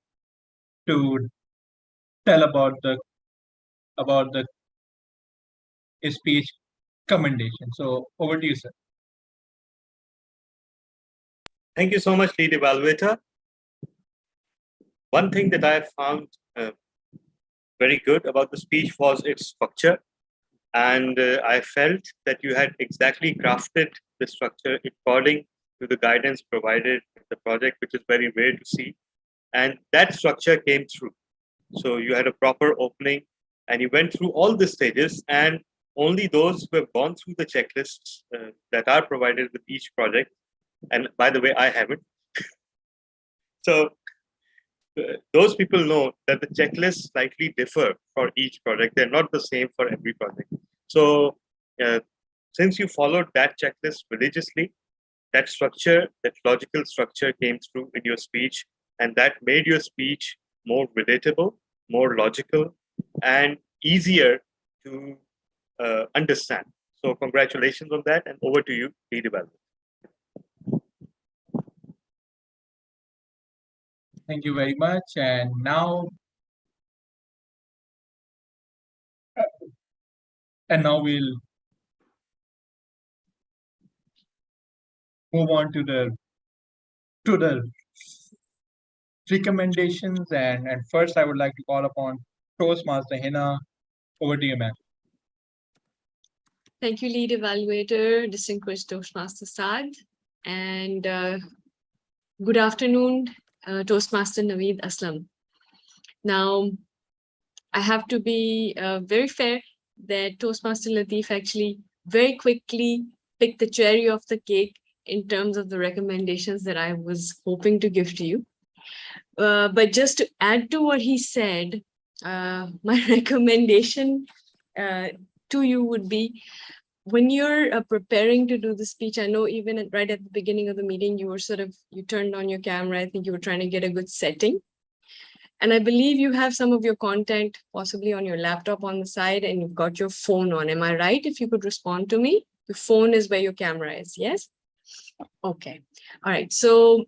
S7: tell about the speech commendation. So over to you, sir.
S1: Thank you so much, lead evaluator. One thing that I found very good about the speech was its structure. And I felt that you had exactly crafted the structure according to the guidance provided in the project, which is very rare to see. And that structure came through. So you had a proper opening and you went through all the stages, and only those who have gone through the checklists that are provided with each project. And by the way, I haven't. So those people know that the checklists slightly differ for each project. They're not the same for every project. So since you followed that checklist religiously, that structure, that logical structure came through in your speech, and that made your speech more relatable, more logical, and easier to understand. So congratulations on that, and over to you, lead development.
S7: Thank you very much. And now we'll move on to the recommendations. And first, I would like to call upon Toastmaster Hina. Over to you, ma'am.
S5: Thank you, lead evaluator, distinguished Toastmaster Saad, and good afternoon, Toastmaster Naveed Aslam. Now, I have to be very fair that Toastmaster Lateef actually very quickly picked the cherry off the cake in terms of the recommendations that I was hoping to give to you. But just to add to what he said, my recommendation to you would be, when you're preparing to do the speech, I know even right at the beginning of the meeting, you turned on your camera. I think you were trying to get a good setting. And I believe you have some of your content possibly on your laptop on the side, and you've got your phone on. Am I right? If you could respond to me, your phone is where your camera is, yes? Okay, all right. So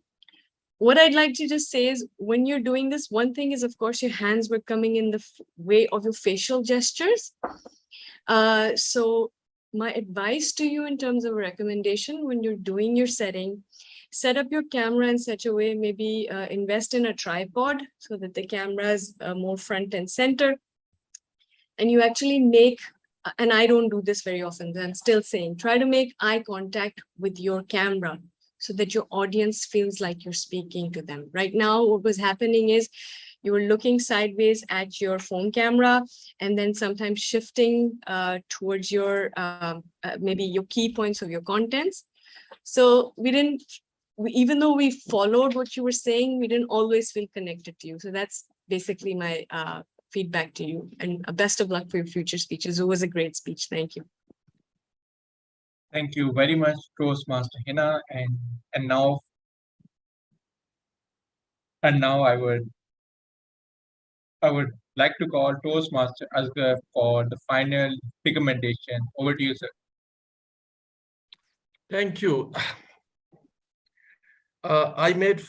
S5: what I'd like to just say is, when you're doing this, one thing is, of course, your hands were coming in the way of your facial gestures. So my advice to you in terms of a recommendation, when you're doing your setting, set up your camera in such a way, maybe invest in a tripod so that the camera is more front and center. And you actually make, and I don't do this very often, I'm still saying, try to make eye contact with your camera so that your audience feels like you're speaking to them. Right now, what was happening is you were looking sideways at your phone camera and then sometimes shifting towards your maybe your key points of your contents. So even though we followed what you were saying, we didn't always feel connected to you. So that's basically my feedback to you, and best of luck for your future speeches. It was a great speech. Thank you.
S7: Thank you very much, Toastmaster Hina. And now I would like to call Toastmaster Asghar for the final recommendation. Over to you, sir.
S9: Thank you. I made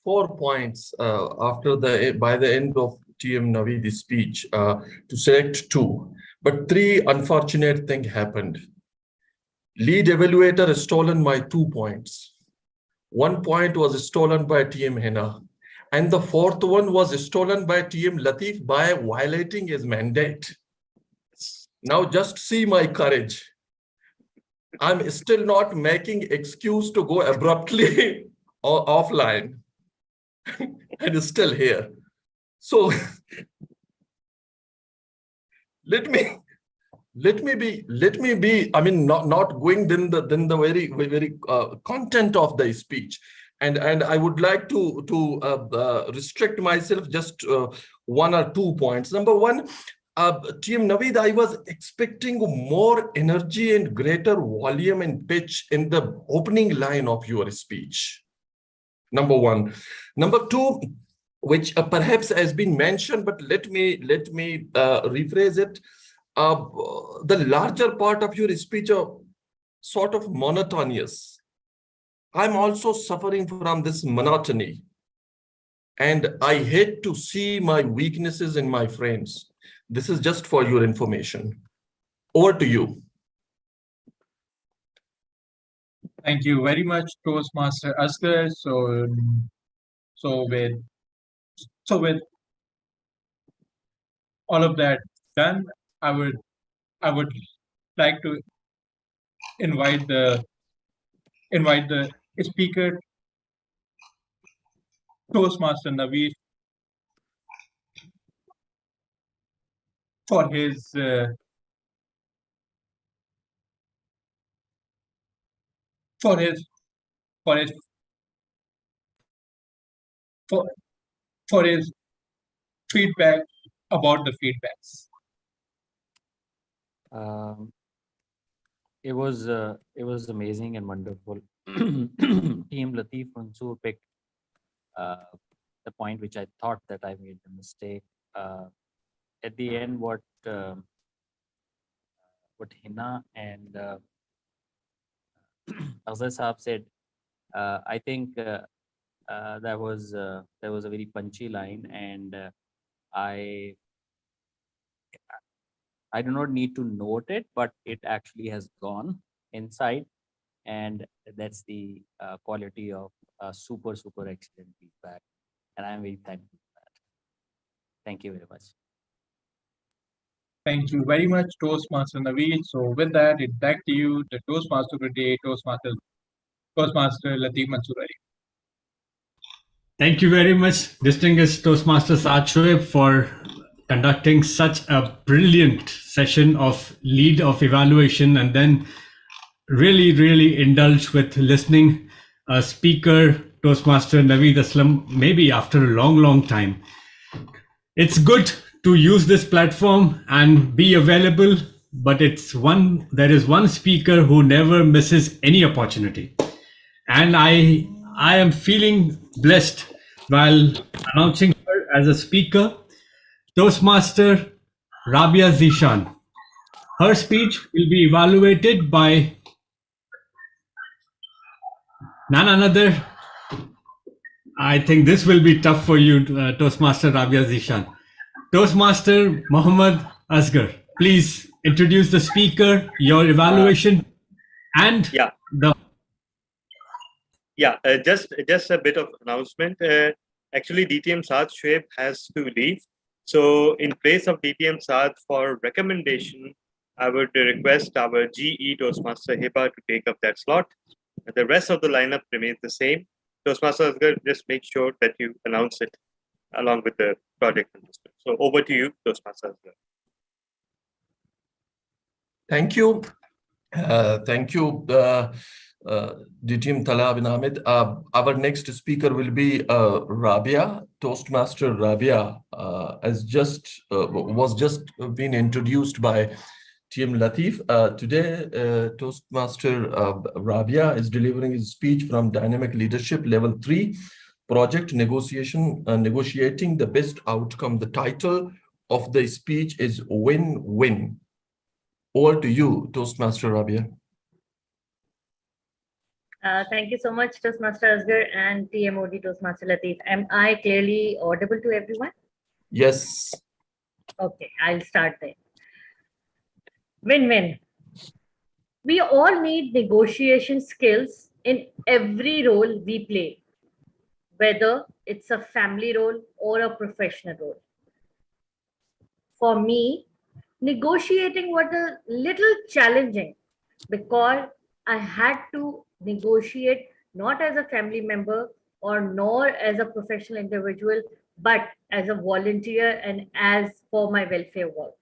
S9: 4 points by the end of TM Naveed's speech to select 2, but 3 unfortunate things happened. Lead Evaluator has stolen my 2 points. 1 point was stolen by TM Hina, and the 4th one was stolen by TM Latif by violating his mandate. Now just see my courage. I'm still not making excuse to go abruptly offline and is still here. So let me be, I mean, not going in the very content of the speech. And I would like to restrict myself just 1 or 2 points. Number 1, TM Naveed, I was expecting more energy and greater volume and pitch in the opening line of your speech. Number 1. Number 2, which perhaps has been mentioned, but let me rephrase it. The larger part of your speech are sort of monotonous. I'm also suffering from this monotony, and I hate to see my weaknesses in my friends. This is just for your information. Over to you.
S7: Thank you very much, Toastmaster Asghar. So with all of that done, I would like to invite the speaker, Toastmaster Naveed, for his feedback about the feedbacks.
S8: It was amazing and wonderful. Team Latif Mansoor picked the point which I thought that I made the mistake. At the end, what Hina and Azhar Saab said, I think that was a very punchy line, and I do not need to note it, but it actually has gone inside, and that's the quality of super excellent feedback, and I'm very thankful for that. Thank you very much.
S7: Thank you very much, Toastmaster Naveed. So with that, it's back to you, the Toastmaster of the day, Toastmaster Latif Mansoor.
S4: Thank you very much, distinguished Toastmaster Saad Shoaib, for conducting such a brilliant session of lead of evaluation, and then really indulge with listening a speaker, Toastmaster Naveed Aslam, maybe after a long time. It's good to use this platform and be available, but there is one speaker who never misses any opportunity. And I am feeling blessed while announcing her as a speaker, Toastmaster Rabia Zishan. Her speech will be evaluated by none other. I think this will be tough for you, Toastmaster Rabia Zishan. Toastmaster Muhammad Asghar, please introduce the speaker, your evaluation, and
S1: just a bit of announcement. Actually, DTM Saad Shoaib has to leave. So in place of DTM Saad for recommendation, I would request our GE Toastmaster Hiba to take up that slot. The rest of the lineup remains the same. Toastmaster Asghar, just make sure that you announce it. along with the project management. So over to you, Toastmasters.
S9: Thank you. Thank you, Team Talab and Ahmed. Our next speaker will be Rabia, Toastmaster Rabia, was just been introduced by Team Latif. Today, Toastmaster Rabia is delivering his speech from Dynamic Leadership Level 3, Project Negotiation, Negotiating the Best Outcome. The title of the speech is Win-Win. Over to you, Toastmaster Rabia.
S10: Thank you so much, Toastmaster Asghar and TMOD Toastmaster Latif. Am I clearly audible to everyone?
S9: Yes.
S10: Okay, I'll start there. Win-win. We all need negotiation skills in every role we play, whether it's a family role or a professional role. For me, negotiating was a little challenging because I had to negotiate not as a family member or nor as a professional individual, but as a volunteer and as for my welfare work.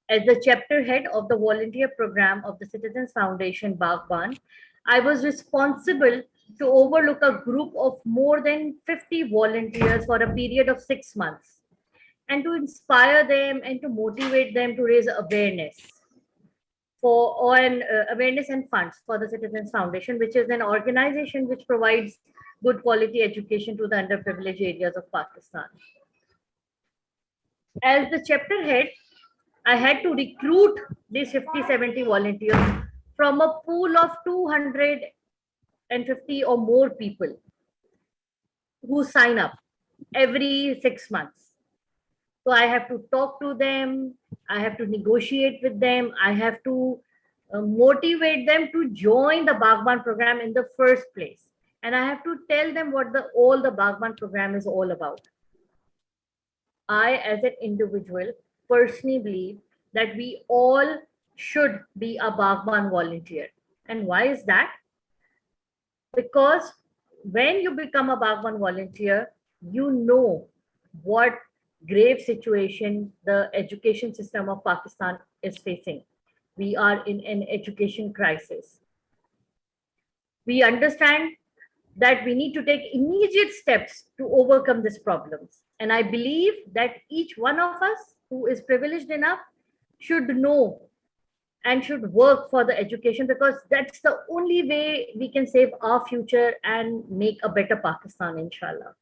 S10: As the chapter head of the volunteer program of the Citizens Foundation Bagban, I was responsible to overlook a group of more than 50 volunteers for a period of 6 months and to inspire them and to motivate them to raise awareness awareness and funds for the Citizens Foundation, which is an organization which provides good quality education to the underprivileged areas of Pakistan. As the chapter head, I had to recruit these 50-70 volunteers from a pool of 250 or more people who sign up every 6 months. So I have to talk to them, I have to negotiate with them, I have to motivate them to join the Bagban program in the first place. And I have to tell them what all the Bagban program is all about. I, as an individual, personally believe that we all should be a Bagban volunteer. And why is that? Because when you become a Bagban volunteer, you know what grave situation the education system of Pakistan is facing. We are in an education crisis. We understand that we need to take immediate steps to overcome these problems. And I believe that each one of us who is privileged enough should know and should work for the education, because that's the only way we can save our future and make a better Pakistan, inshallah.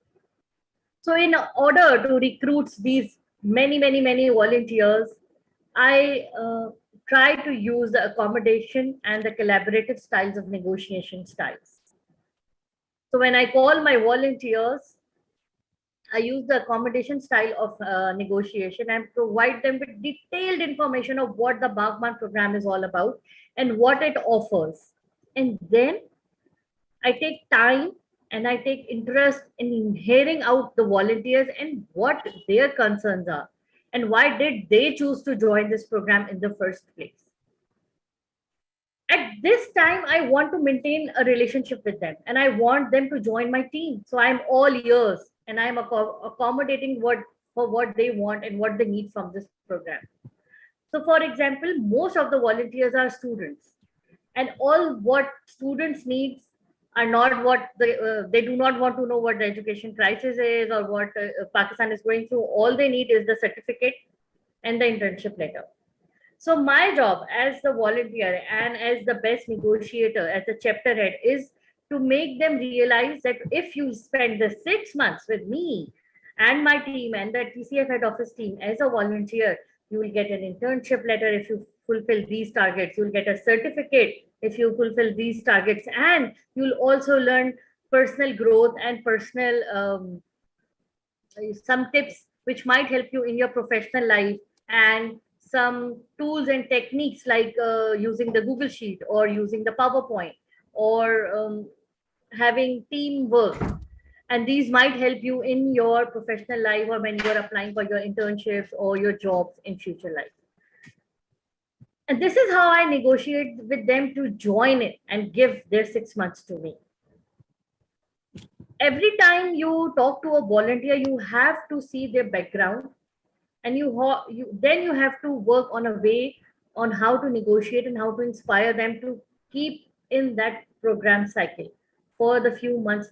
S10: So in order to recruit these many volunteers, I try to use the accommodation and the collaborative styles of negotiation styles. So when I call my volunteers, I use the accommodation style of negotiation and provide them with detailed information of what the Bagban program is all about and what it offers. And then I take time and I take interest in hearing out the volunteers and what their concerns are and why did they choose to join this program in the first place. At this time, I want to maintain a relationship with them and I want them to join my team. So I'm all ears and I'm accommodating for what they want and what they need from this program. So for example, most of the volunteers are students, and all what students need are not what they do not want to know what the education crisis is or what Pakistan is going through. All they need is the certificate and the internship letter. So my job as the volunteer and as the best negotiator, as the chapter head, is to make them realize that if you spend the 6 months with me and my team and the TCF head office team as a volunteer, you will get an internship letter if you fulfill these targets. You'll get a certificate if you fulfill these targets, and you'll also learn personal growth and personal some tips which might help you in your professional life, and some tools and techniques like using the Google Sheet or using the PowerPoint or having teamwork. And these might help you in your professional life or when you're applying for your internships or your jobs in future life. And this is how I negotiate with them to join it and give their 6 months to me. every time you talk to a volunteer, you have to see their background, and then you have to work on a way on how to negotiate and how to inspire them to keep in that program cycle for the few months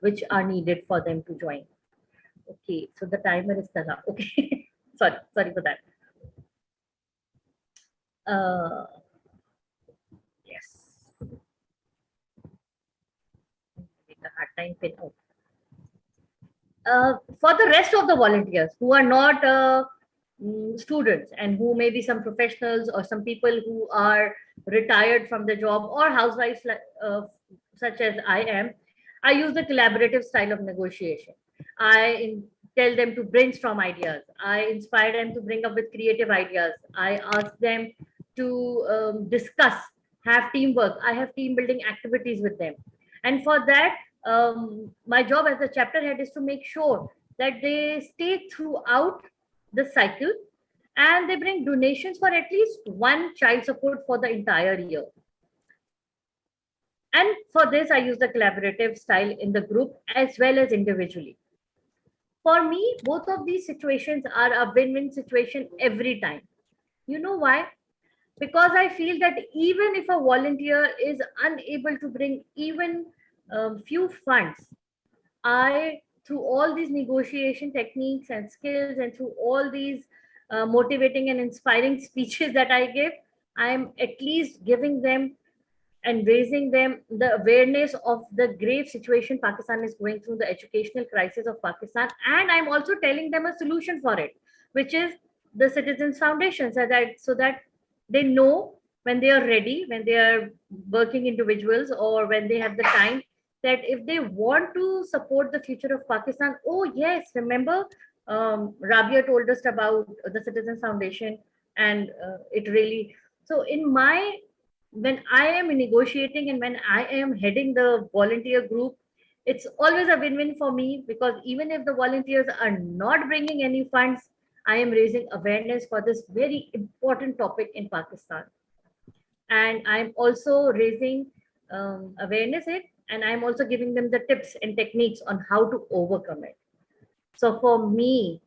S10: which are needed for them to join. Okay, so the timer is done up. Okay, sorry for that. Yes. Make a hard time pin out. For the rest of the volunteers who are not students and who may be some professionals or some people who are retired from the job or housewives such as I am, I use the collaborative style of negotiation. I tell them to brainstorm ideas. I inspire them to bring up with creative ideas. I ask them to discuss, have teamwork. I have team building activities with them. And for that, my job as a chapter head is to make sure that they stay throughout the cycle and they bring donations for at least one child support for the entire year. And for this, I use the collaborative style in the group as well as individually. For me, both of these situations are a win-win situation every time. You know why? Because I feel that even if a volunteer is unable to bring even few funds, through all these negotiation techniques and skills and through all these motivating and inspiring speeches that I give, I'm at least giving them and raising them the awareness of the grave situation Pakistan is going through, the educational crisis of Pakistan. And I'm also telling them a solution for it, which is the Citizens Foundation, so that they know when they are ready, when they are working individuals or when they have the time, that if they want to support the future of Pakistan, oh yes, remember Rabia told us about the Citizens Foundation, and it really, so when I am negotiating and when I am heading the volunteer group, it's always a win-win for me, because even if the volunteers are not bringing any funds, I am raising awareness for this very important topic in Pakistan. And I'm also raising awareness and I'm also giving them the tips and techniques on how to overcome it. So for me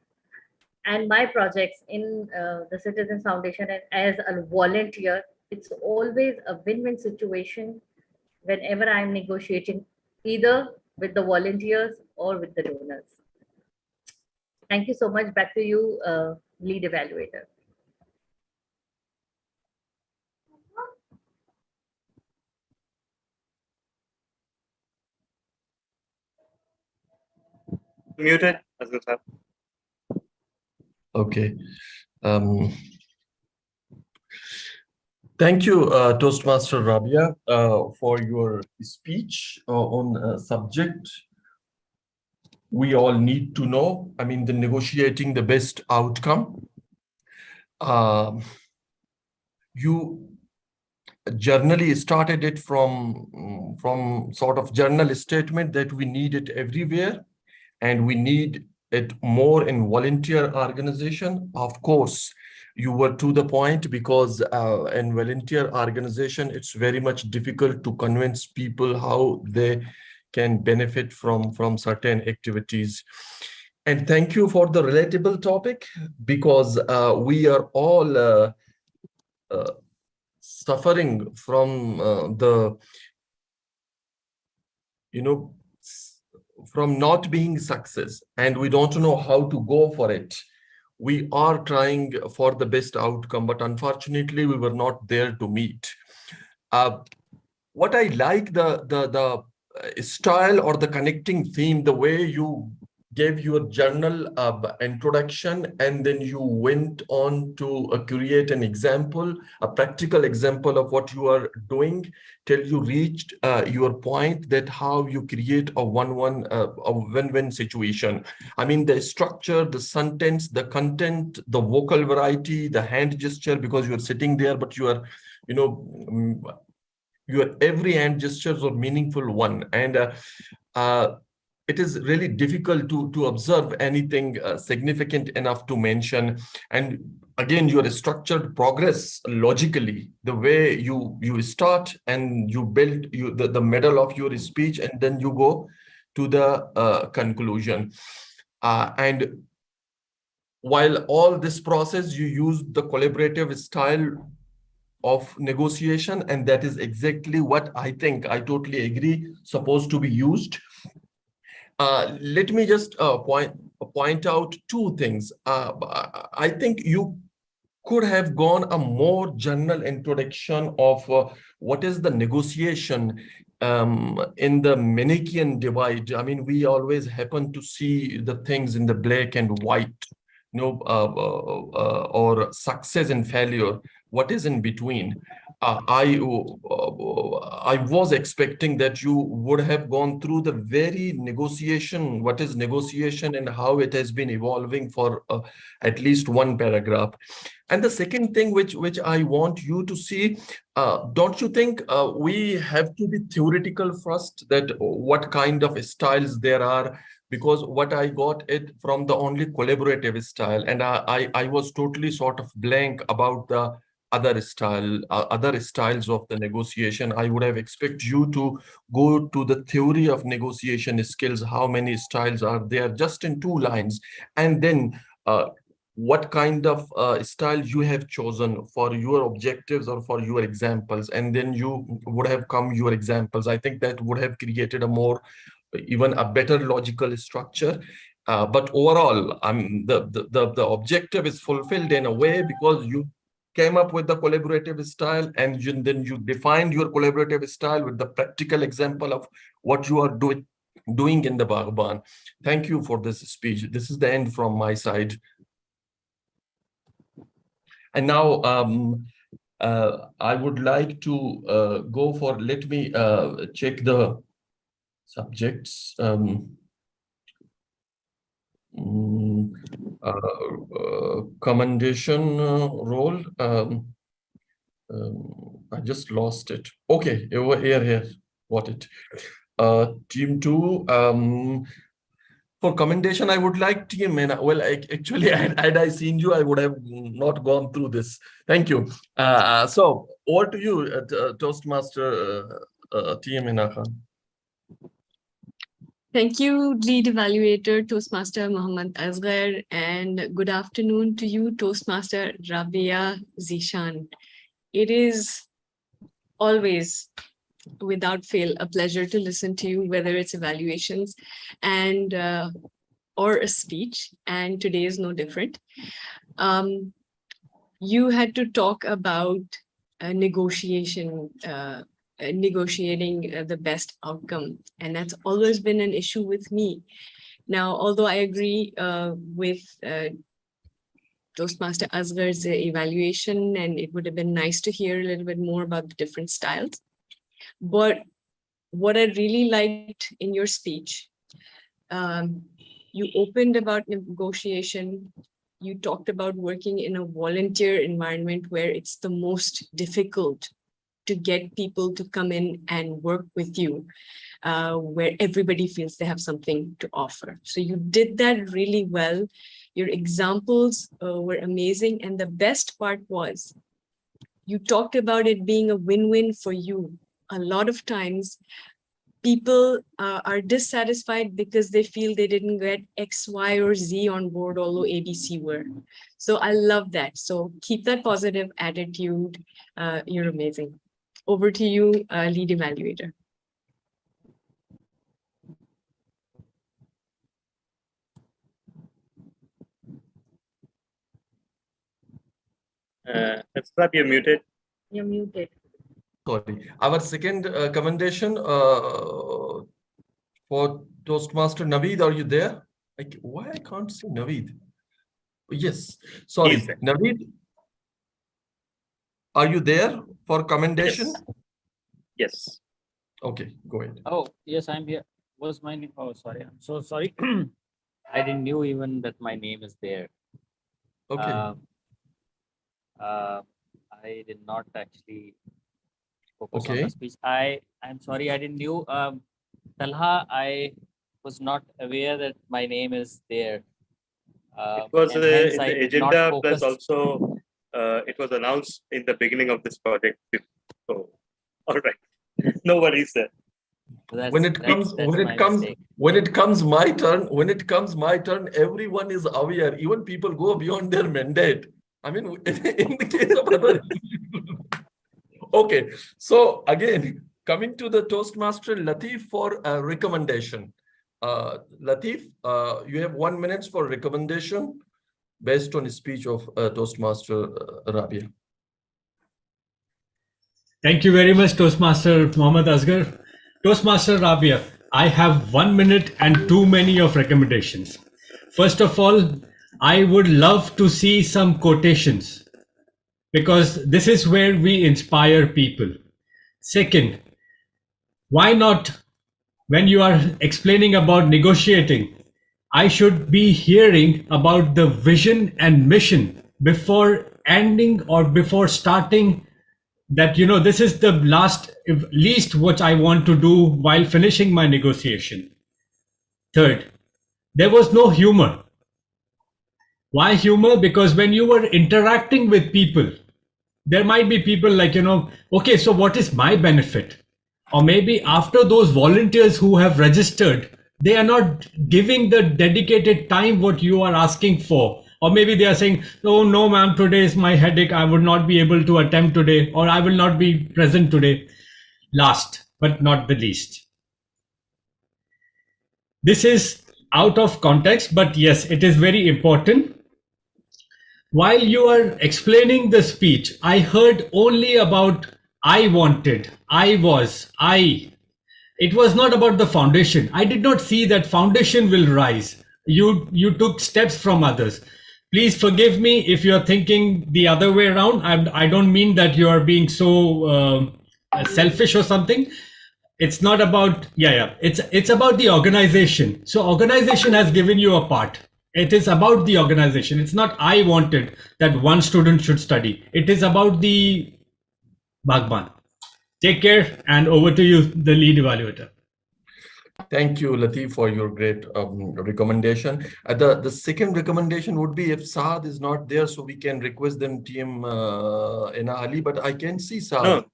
S10: and my projects in the Citizens Foundation and as a volunteer, it's always a win-win situation whenever I'm negotiating either with the volunteers or with the donors. Thank you so much. Back to you, lead evaluator.
S1: Muted, Azul sir.
S9: Okay. Thank you, Toastmaster Rabia, for your speech on a subject we all need to know. I mean, the negotiating the best outcome. You generally started it from sort of journal statement that we need it everywhere, and we need it more in volunteer organization. Of course, you were to the point, because in volunteer organization, it's very much difficult to convince people how they can benefit from certain activities. And thank you for the relatable topic, because we are all suffering from from not being success, and we don't know how to go for it. We are trying for the best outcome, but unfortunately we were not there to meet. What I like the style or the connecting theme, the way you gave your journal introduction, and then you went on to create an example, a practical example of what you are doing, till you reached your point that how you create a win-win situation. I mean, the structure, the sentence, the content, the vocal variety, the hand gesture, because you're sitting there, but you are, your every hand gestures are meaningful one. And it is really difficult to observe anything significant enough to mention. And again, your structured progress logically, the way you start and you build the middle of your speech, and then you go to the conclusion. And while all this process, you use the collaborative style of negotiation, and that is exactly what I think, I totally agree, supposed to be used. Let me just point out two things. I think you could have gone a more general introduction of what is the negotiation in the Manichaean divide. I mean, we always happen to see the things in the black and white, or success and failure. What is in between? I was expecting that you would have gone through the very negotiation, what is negotiation and how it has been evolving for at least one paragraph. And the second thing which I want you to see, don't you think we have to be theoretical first, that what kind of styles there are? Because what I got it from the only collaborative style, and I was totally sort of blank about the other styles of the negotiation. I would have expected you to go to the theory of negotiation skills, how many styles are there, just in 2 lines, and then what kind of style you have chosen for your objectives or for your examples, and then you would have come your examples. I think that would have created even a better logical structure. But overall, the objective is fulfilled in a way, because you came up with the collaborative style, and then you defined your collaborative style with the practical example of what you are doing in the Baghban. Thank you for this speech. This is the end from my side. And now I would like to go for, let me check the subjects. Commendation role. I just lost it. Okay, over here, got it. Team 2. For commendation, I would like team. Well, actually, had I seen you, I would have not gone through this. Thank you. So over to you, Toastmaster team Khan.
S5: Thank you, Lead Evaluator, Toastmaster Muhammad Asghar, and good afternoon to you, Toastmaster Rabia Zishan. It is always, without fail, a pleasure to listen to you, whether it's evaluations and or a speech, and today is no different. You had to talk about negotiating the best outcome, and that's always been an issue with me. Now, although I agree with Toastmaster Asghar's evaluation, and it would have been nice to hear a little bit more about the different styles, but what I really liked in your speech, you opened about negotiation. You talked about working in a volunteer environment where it's the most difficult to get people to come in and work with you, where everybody feels they have something to offer. So you did that really well. Your examples were amazing. And the best part was you talked about it being a win-win for you. A lot of times people are dissatisfied because they feel they didn't get X, Y, or Z on board, although ABC were. So I love that. So keep that positive attitude. You're amazing. Over to you, Lead Evaluator.
S1: Ashraf, you're muted.
S10: You're muted.
S9: Sorry. Our second commendation for Toastmaster Naveed, are you there? Why I can't see Naveed? Yes, sorry. Naveed, are you there for commendation?
S1: Yes.
S9: Okay, go ahead.
S8: Oh, yes, I'm here. What's my name? Oh, sorry. I'm so sorry. I didn't know even that my name is there.
S9: Okay.
S8: I did not actually focus on
S9: Okay.
S8: the speech. I'm sorry, I didn't know. Talha, I was not aware that my name is there.
S1: It was
S8: And hence
S1: in
S8: I
S1: the
S8: did not
S1: agenda, plus
S8: focus.
S1: also it was announced in the beginning of this project. So, all right, no worries there.
S9: When it comes my turn, everyone is aware. Even people go beyond their mandate. I mean, in the case of other. Okay, so again, coming to the Toastmaster Latif for a recommendation. Latif, you have 1 minute for recommendation based on the speech of Toastmaster Rabia.
S4: Thank you very much, Toastmaster Mohammad Asghar. Toastmaster Rabia, I have 1 minute and too many of recommendations. First of all, I would love to see some quotations because this is where we inspire people. Second, why not, when you are explaining about negotiating, I should be hearing about the vision and mission before ending or before starting, that, you know, this is the least what I want to do while finishing my negotiation. Third, there was no humor. Why humor? Because when you were interacting with people, there might be people like, you know, okay, so what is my benefit? Or maybe after those volunteers who have registered, they are not giving the dedicated time what you are asking for. Or maybe they are saying, oh no ma'am, today is my headache, I would not be able to attend today, or I will not be present today. Last but not the least, this is out of context, but yes, it is very important. While you are explaining the speech, I heard only about I wanted, I was, I. It was not about the foundation. I did not see that foundation will rise. You took steps from others. Please forgive me if you're thinking the other way around. I don't mean that you are being so selfish or something. It's not about, it's about the organization. So organization has given you a part. It is about the organization. It's not I wanted that one student should study. It is about the Bhagwan. Take care, and over to you, the lead evaluator.
S9: Thank you, Latif, for your great recommendation. The second recommendation would be if Saad is not there, so we can request them team Ena Ali, but I can see Saad.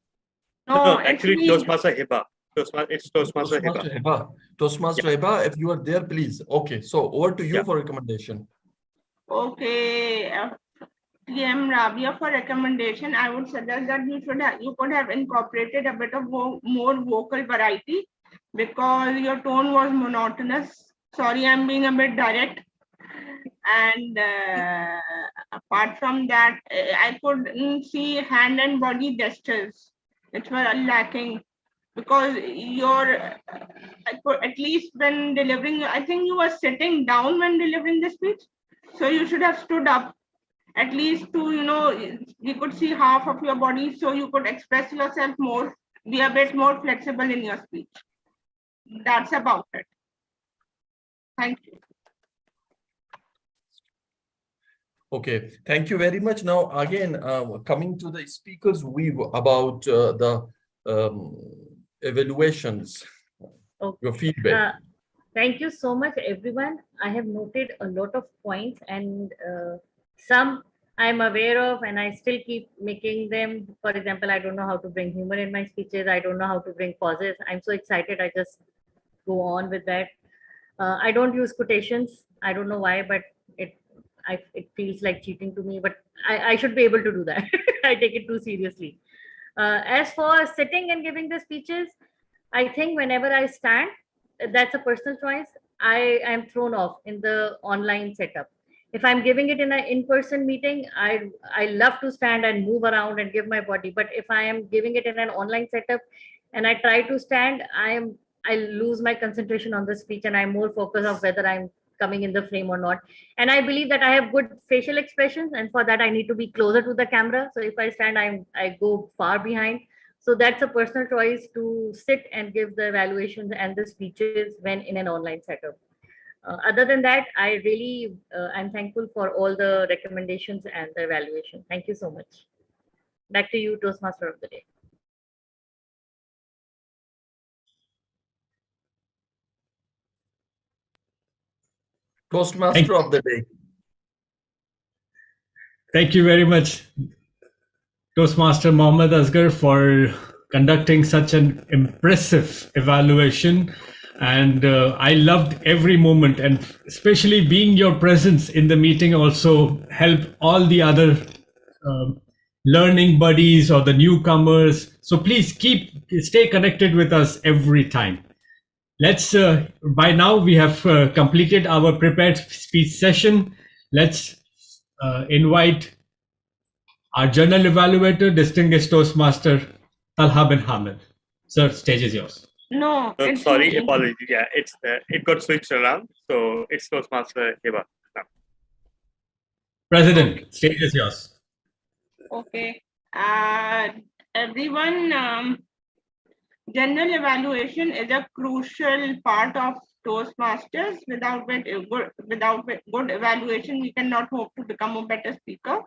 S1: No, actually Toastmaster Hiba. It's Toastmaster Hiba.
S9: Toastmaster Hiba, if you are there, please. Okay, so over to you for recommendation.
S2: Okay, TM Rabia, for recommendation, I would suggest that you could have incorporated a bit of more vocal variety, because your tone was monotonous. Sorry, I'm being a bit direct. And apart from that, I couldn't see hand and body gestures, which were lacking, because at least when delivering, I think you were sitting down when delivering the speech. So you should have stood up, at least to, you could see half of your body, so you could express yourself more, be a bit more flexible in your speech. That's about it. Thank you.
S9: Okay, thank you very much. Now, again, coming to the speakers weave about the evaluations, your feedback.
S10: Thank you so much, everyone. I have noted a lot of points, and some I'm aware of, and I still keep making them. For example, I don't know how to bring humor in my speeches. I don't know how to bring pauses. I'm so excited. I just go on with that. I don't use quotations. I don't know why, but it feels like cheating to me, but I should be able to do that. I take it too seriously. As for sitting and giving the speeches, I think whenever I stand, that's a personal choice. I am thrown off in the online setup. If I'm giving it in an in-person meeting, I love to stand and move around and give my body. But if I am giving it in an online setup and I try to stand, I lose my concentration on the speech, and I'm more focused on whether I'm coming in the frame or not. And I believe that I have good facial expressions, and for that I need to be closer to the camera. So if I stand, I go far behind. So that's a personal choice to sit and give the evaluations and the speeches when in an online setup. Other than that, I really I'm thankful for all the recommendations and the evaluation. Thank you so much. Back to you, Toastmaster of the day.
S9: Toastmaster of the day.
S4: Thank you very much, Toastmaster Mohammad Asghar, for conducting such an impressive evaluation. And I loved every moment, and especially being your presence in the meeting also helped all the other learning buddies or the newcomers. So please stay connected with us every time. Let's, by now we have completed our prepared speech session. Let's invite our Journal Evaluator, Distinguished Toastmaster, Talha bin Hamid. Sir, stage is yours.
S2: No,
S1: Oh,
S2: it's
S1: sorry,
S2: me.
S1: apologies. Yeah, it got switched around. So it's Toastmaster Eva.
S4: President, stage is yours.
S2: Okay. Everyone, general evaluation is a crucial part of Toastmasters. Without good evaluation, we cannot hope to become a better speaker.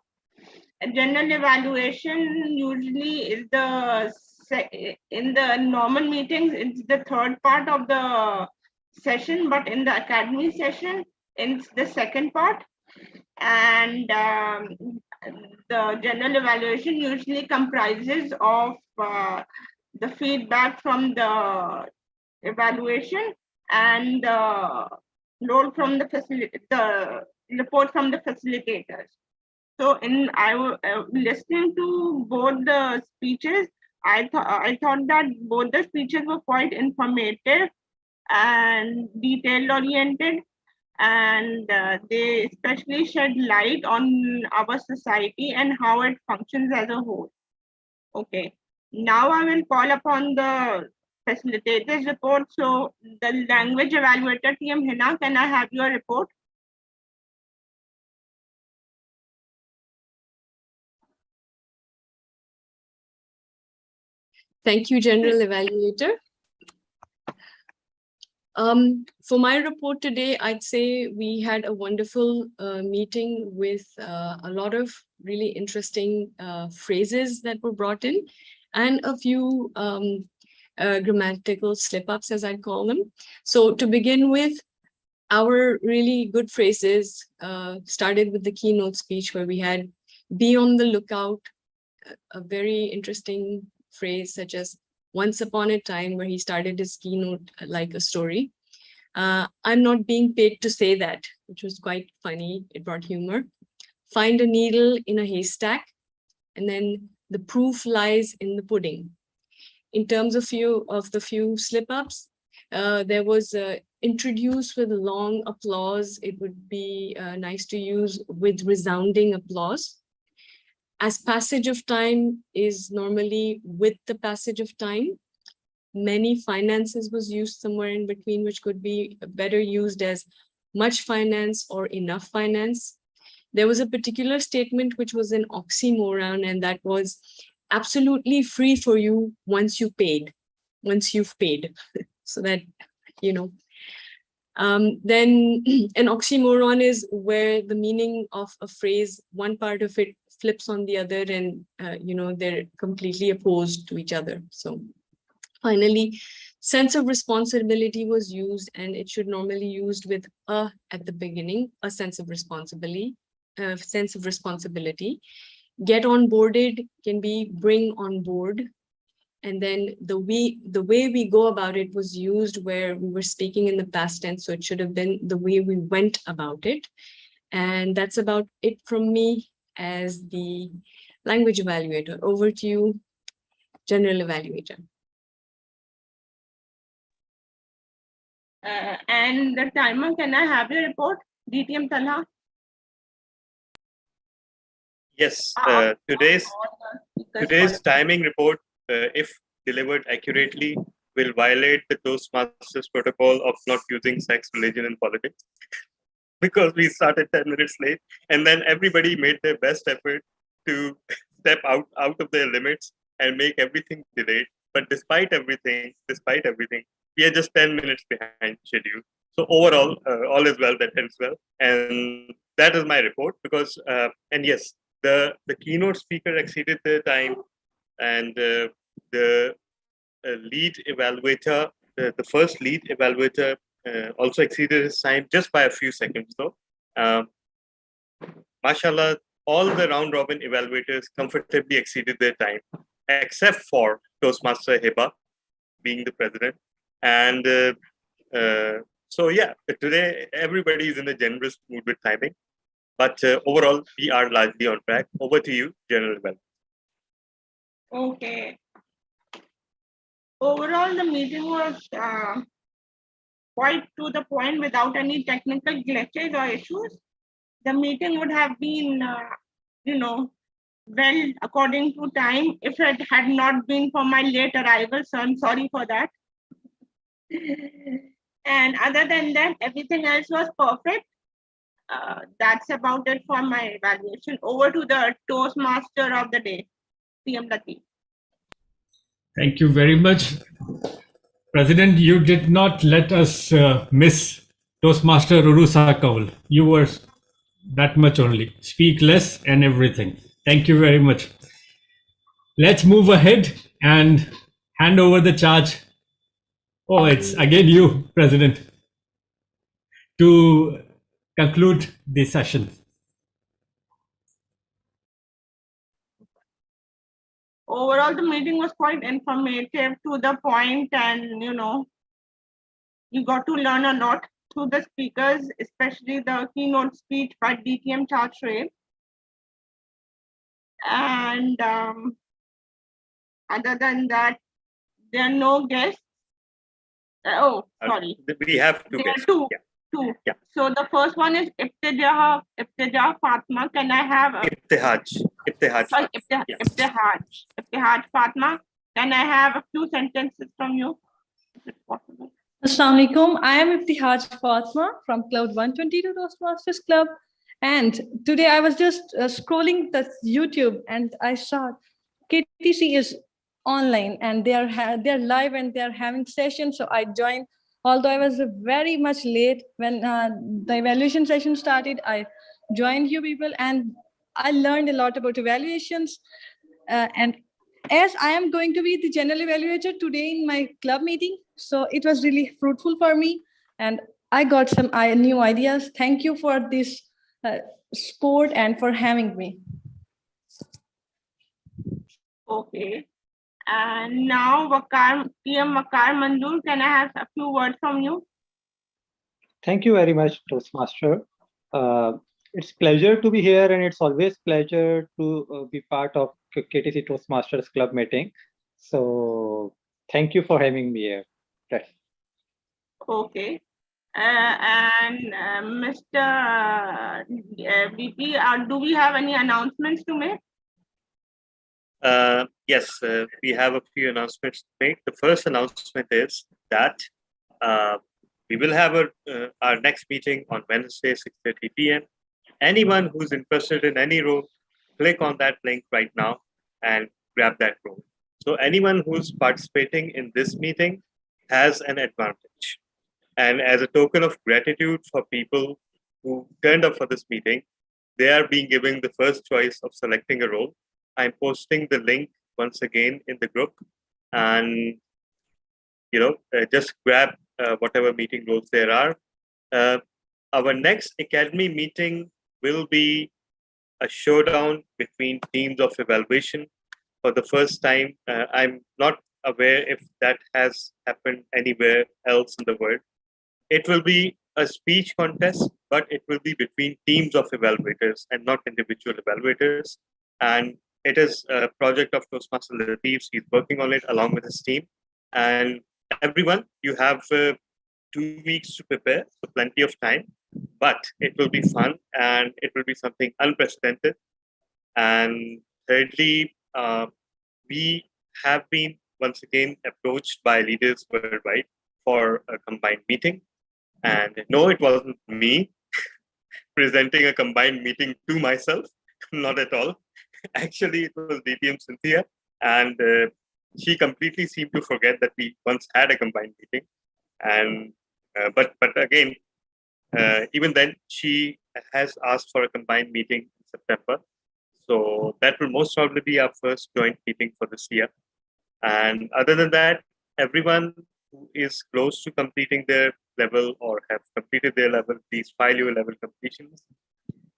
S2: A general evaluation usually is in the normal meetings, it's the third part of the session, but in the academy session, it's the second part. And the general evaluation usually comprises of the feedback from the evaluation and the role from the report from the facilitators. So listening to both the speeches, I thought that both the speeches were quite informative and detail oriented, and they especially shed light on our society and how it functions as a whole. Okay, now I will call upon the facilitators report. So the language evaluator team, Hina, can I have your report?
S5: Thank you, General Evaluator. For my report today, I'd say we had a wonderful meeting with a lot of really interesting phrases that were brought in and a few grammatical slip-ups, as I'd call them. So to begin with, our really good phrases started with the keynote speech, where we had "be on the lookout," a very interesting phrase such as "once upon a time," where he started his keynote like a story. "I'm not being paid to say that," which was quite funny. It brought humor. "Find a needle in a haystack," and then "the proof lies in the pudding." In terms of the few slip-ups, there was "introduce with long applause." It would be nice to use "with resounding applause." "As passage of time" is normally "with the passage of time." "Many finances" was used somewhere in between, which could be better used as "much finance" or "enough finance." There was a particular statement which was an oxymoron, and that was "absolutely free for you once you've paid." So that, you know. Then an oxymoron is where the meaning of a phrase, one part of it flips on the other, and they're completely opposed to each other. So finally, sense of responsibility was used, and it should normally used with "a" at the beginning, a sense of responsibility. Get on boarded can be bring on board. And then the way we go about it was used where we were speaking in the past tense, so it should have been "the way we went about it." And that's about it from me as the language evaluator. Over to you, General Evaluator.
S2: And the timer, can I have your report, DTM Talha?
S1: Yes, today's timing report, if delivered accurately, will violate the Toastmasters protocol of not using sex, religion, and politics, because we started 10 minutes late, and then everybody made their best effort to step out of their limits and make everything delayed. But despite everything, we are just 10 minutes behind schedule. So overall, all is well that ends well, and that is my report. Because and yes, the keynote speaker exceeded the time, and the lead evaluator, the first lead evaluator, also exceeded his time just by a few seconds though. Mashallah, all the round robin evaluators comfortably exceeded their time, except for Toastmaster Heba being the president. And so yeah, today everybody is in a generous mood with timing. But overall, we are largely on track. Over to you, General Evaluator.
S2: Okay. Overall, the meeting was quite to the point without any technical glitches or issues. The meeting would have been, well according to time if it had not been for my late arrival. So I'm sorry for that. And other than that, everything else was perfect. That's about it for my evaluation. Over to the Toastmaster of the day, PM Latif.
S4: Thank you very much. President, you did not let us miss Toastmaster Urusa Kaul. You were that much only. Speak less and everything. Thank you very much. Let's move ahead and hand over the charge. Oh, it's again you, President, to conclude the session.
S2: Overall, the meeting was quite informative, to the point, and you got to learn a lot through the speakers, especially the keynote speech by DTM Chatre. And other than that, there are no guests. Sorry.
S1: We have two
S2: There
S1: guests.
S2: are two.
S1: Yeah.
S2: Two.
S1: Yeah.
S2: So the first one is Ibtija Fatma. Can I have
S1: Ibtihaj.
S2: sorry, Ibtihaj Fatma. Can I have a few sentences from you? If it's possible.
S11: Assalamu alaikum. I am Ibtihaj Fatma from Cloud 122 Toastmasters Club. And today I was just scrolling the YouTube and I saw KTC is online and they're live and they're having sessions. So I joined, although I was very much late when the evaluation session started. I joined you people and I learned a lot about evaluations. And as I am going to be the general evaluator today in my club meeting, so it was really fruitful for me and I got some new ideas. Thank you for this support and for having me.
S2: Okay. And now, PM Wakar Manzoor, can I have a few words from you?
S12: Thank you very much, Toastmaster. It's pleasure to be here, and it's always pleasure to be part of KTC Toastmasters Club meeting. So thank you for having me here. Right.
S2: Okay. And Mr. VP, do we have any announcements to make?
S1: Yes, we have a few announcements to make. The first announcement is that we will have our next meeting on Wednesday, 6:30 p.m. Anyone who's interested in any role, click on that link right now and grab that role. So anyone who's participating in this meeting has an advantage. And as a token of gratitude for people who turned up for this meeting, they are being given the first choice of selecting a role. I'm posting the link once again in the group, and just grab whatever meeting roles there are. Our next academy meeting will be a showdown between teams of evaluation for the first time. I'm not aware if that has happened anywhere else in the world. It will be a speech contest, but it will be between teams of evaluators and not individual evaluators. And it is a project of Toastmaster Latif. He's working on it along with his team. And everyone, you have 2 weeks to prepare, so plenty of time. But it will be fun and it will be something unprecedented. And thirdly, we have been once again approached by leaders worldwide for a combined meeting. And no, it wasn't me presenting a combined meeting to myself, not at all. Actually, it was DTM Cynthia, and she completely seemed to forget that we once had a combined meeting. And but again, even then, she has asked for a combined meeting in September. So that will most probably be our first joint meeting for this year. And other than that, everyone who is close to completing their level or have completed their level, please file your level completions.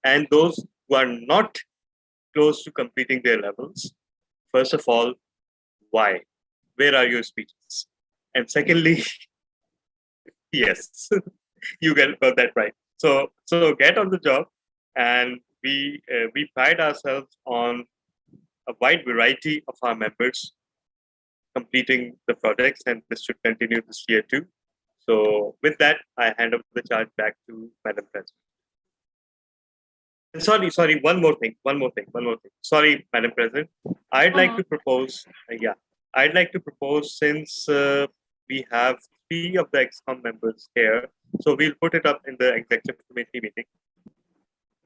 S1: And those who are not close to completing their levels, first of all, why? Where are your speeches? And secondly, yes, you got that right. So get on the job, and we pride ourselves on a wide variety of our members completing the projects, and this should continue this year too. So with that, I hand over the charge back to Madam President. And sorry, one more thing. Sorry, Madam President. I'd like to propose, since we have 3 of the ExCom members here, so we'll put it up in the executive committee meeting.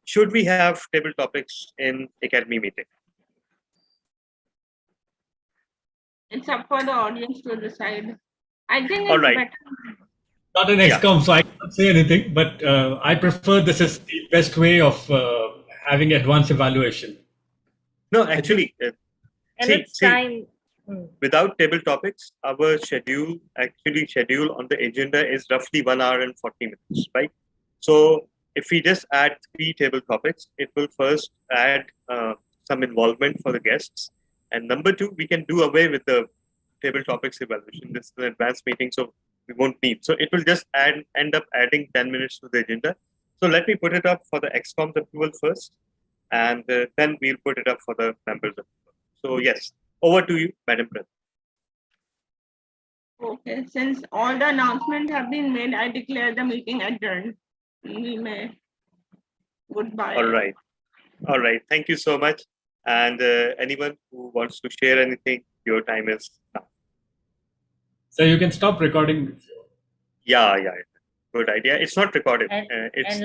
S1: Should we have table topics in academy meeting?
S2: It's up for the audience to decide. I think
S1: All
S2: it's
S1: right.
S2: better.
S4: Not an XCOM, so I can't say anything, but I prefer this is the best way of having advanced evaluation.
S1: No, actually,
S10: And it's time.
S1: without table topics, our schedule on the agenda is roughly 1 hour and 40 minutes, right? So if we just add 3 table topics, it will first add some involvement for the guests. And number 2, we can do away with the table topics evaluation. This is an advanced meeting, so we won't need. So it will just end up adding 10 minutes to the agenda. So let me put it up for the ExCom's approval first, and then we'll put it up for the members' approval. So yes, over to you, Madam President.
S2: Okay, since all the announcements have been made, I declare the meeting adjourned. We may. Goodbye.
S1: All right. Thank you so much. And anyone who wants to share anything, your time is now.
S4: So you can stop recording.
S1: Yeah. Good idea. It's not recorded.
S10: And
S1: It's
S10: like
S1: just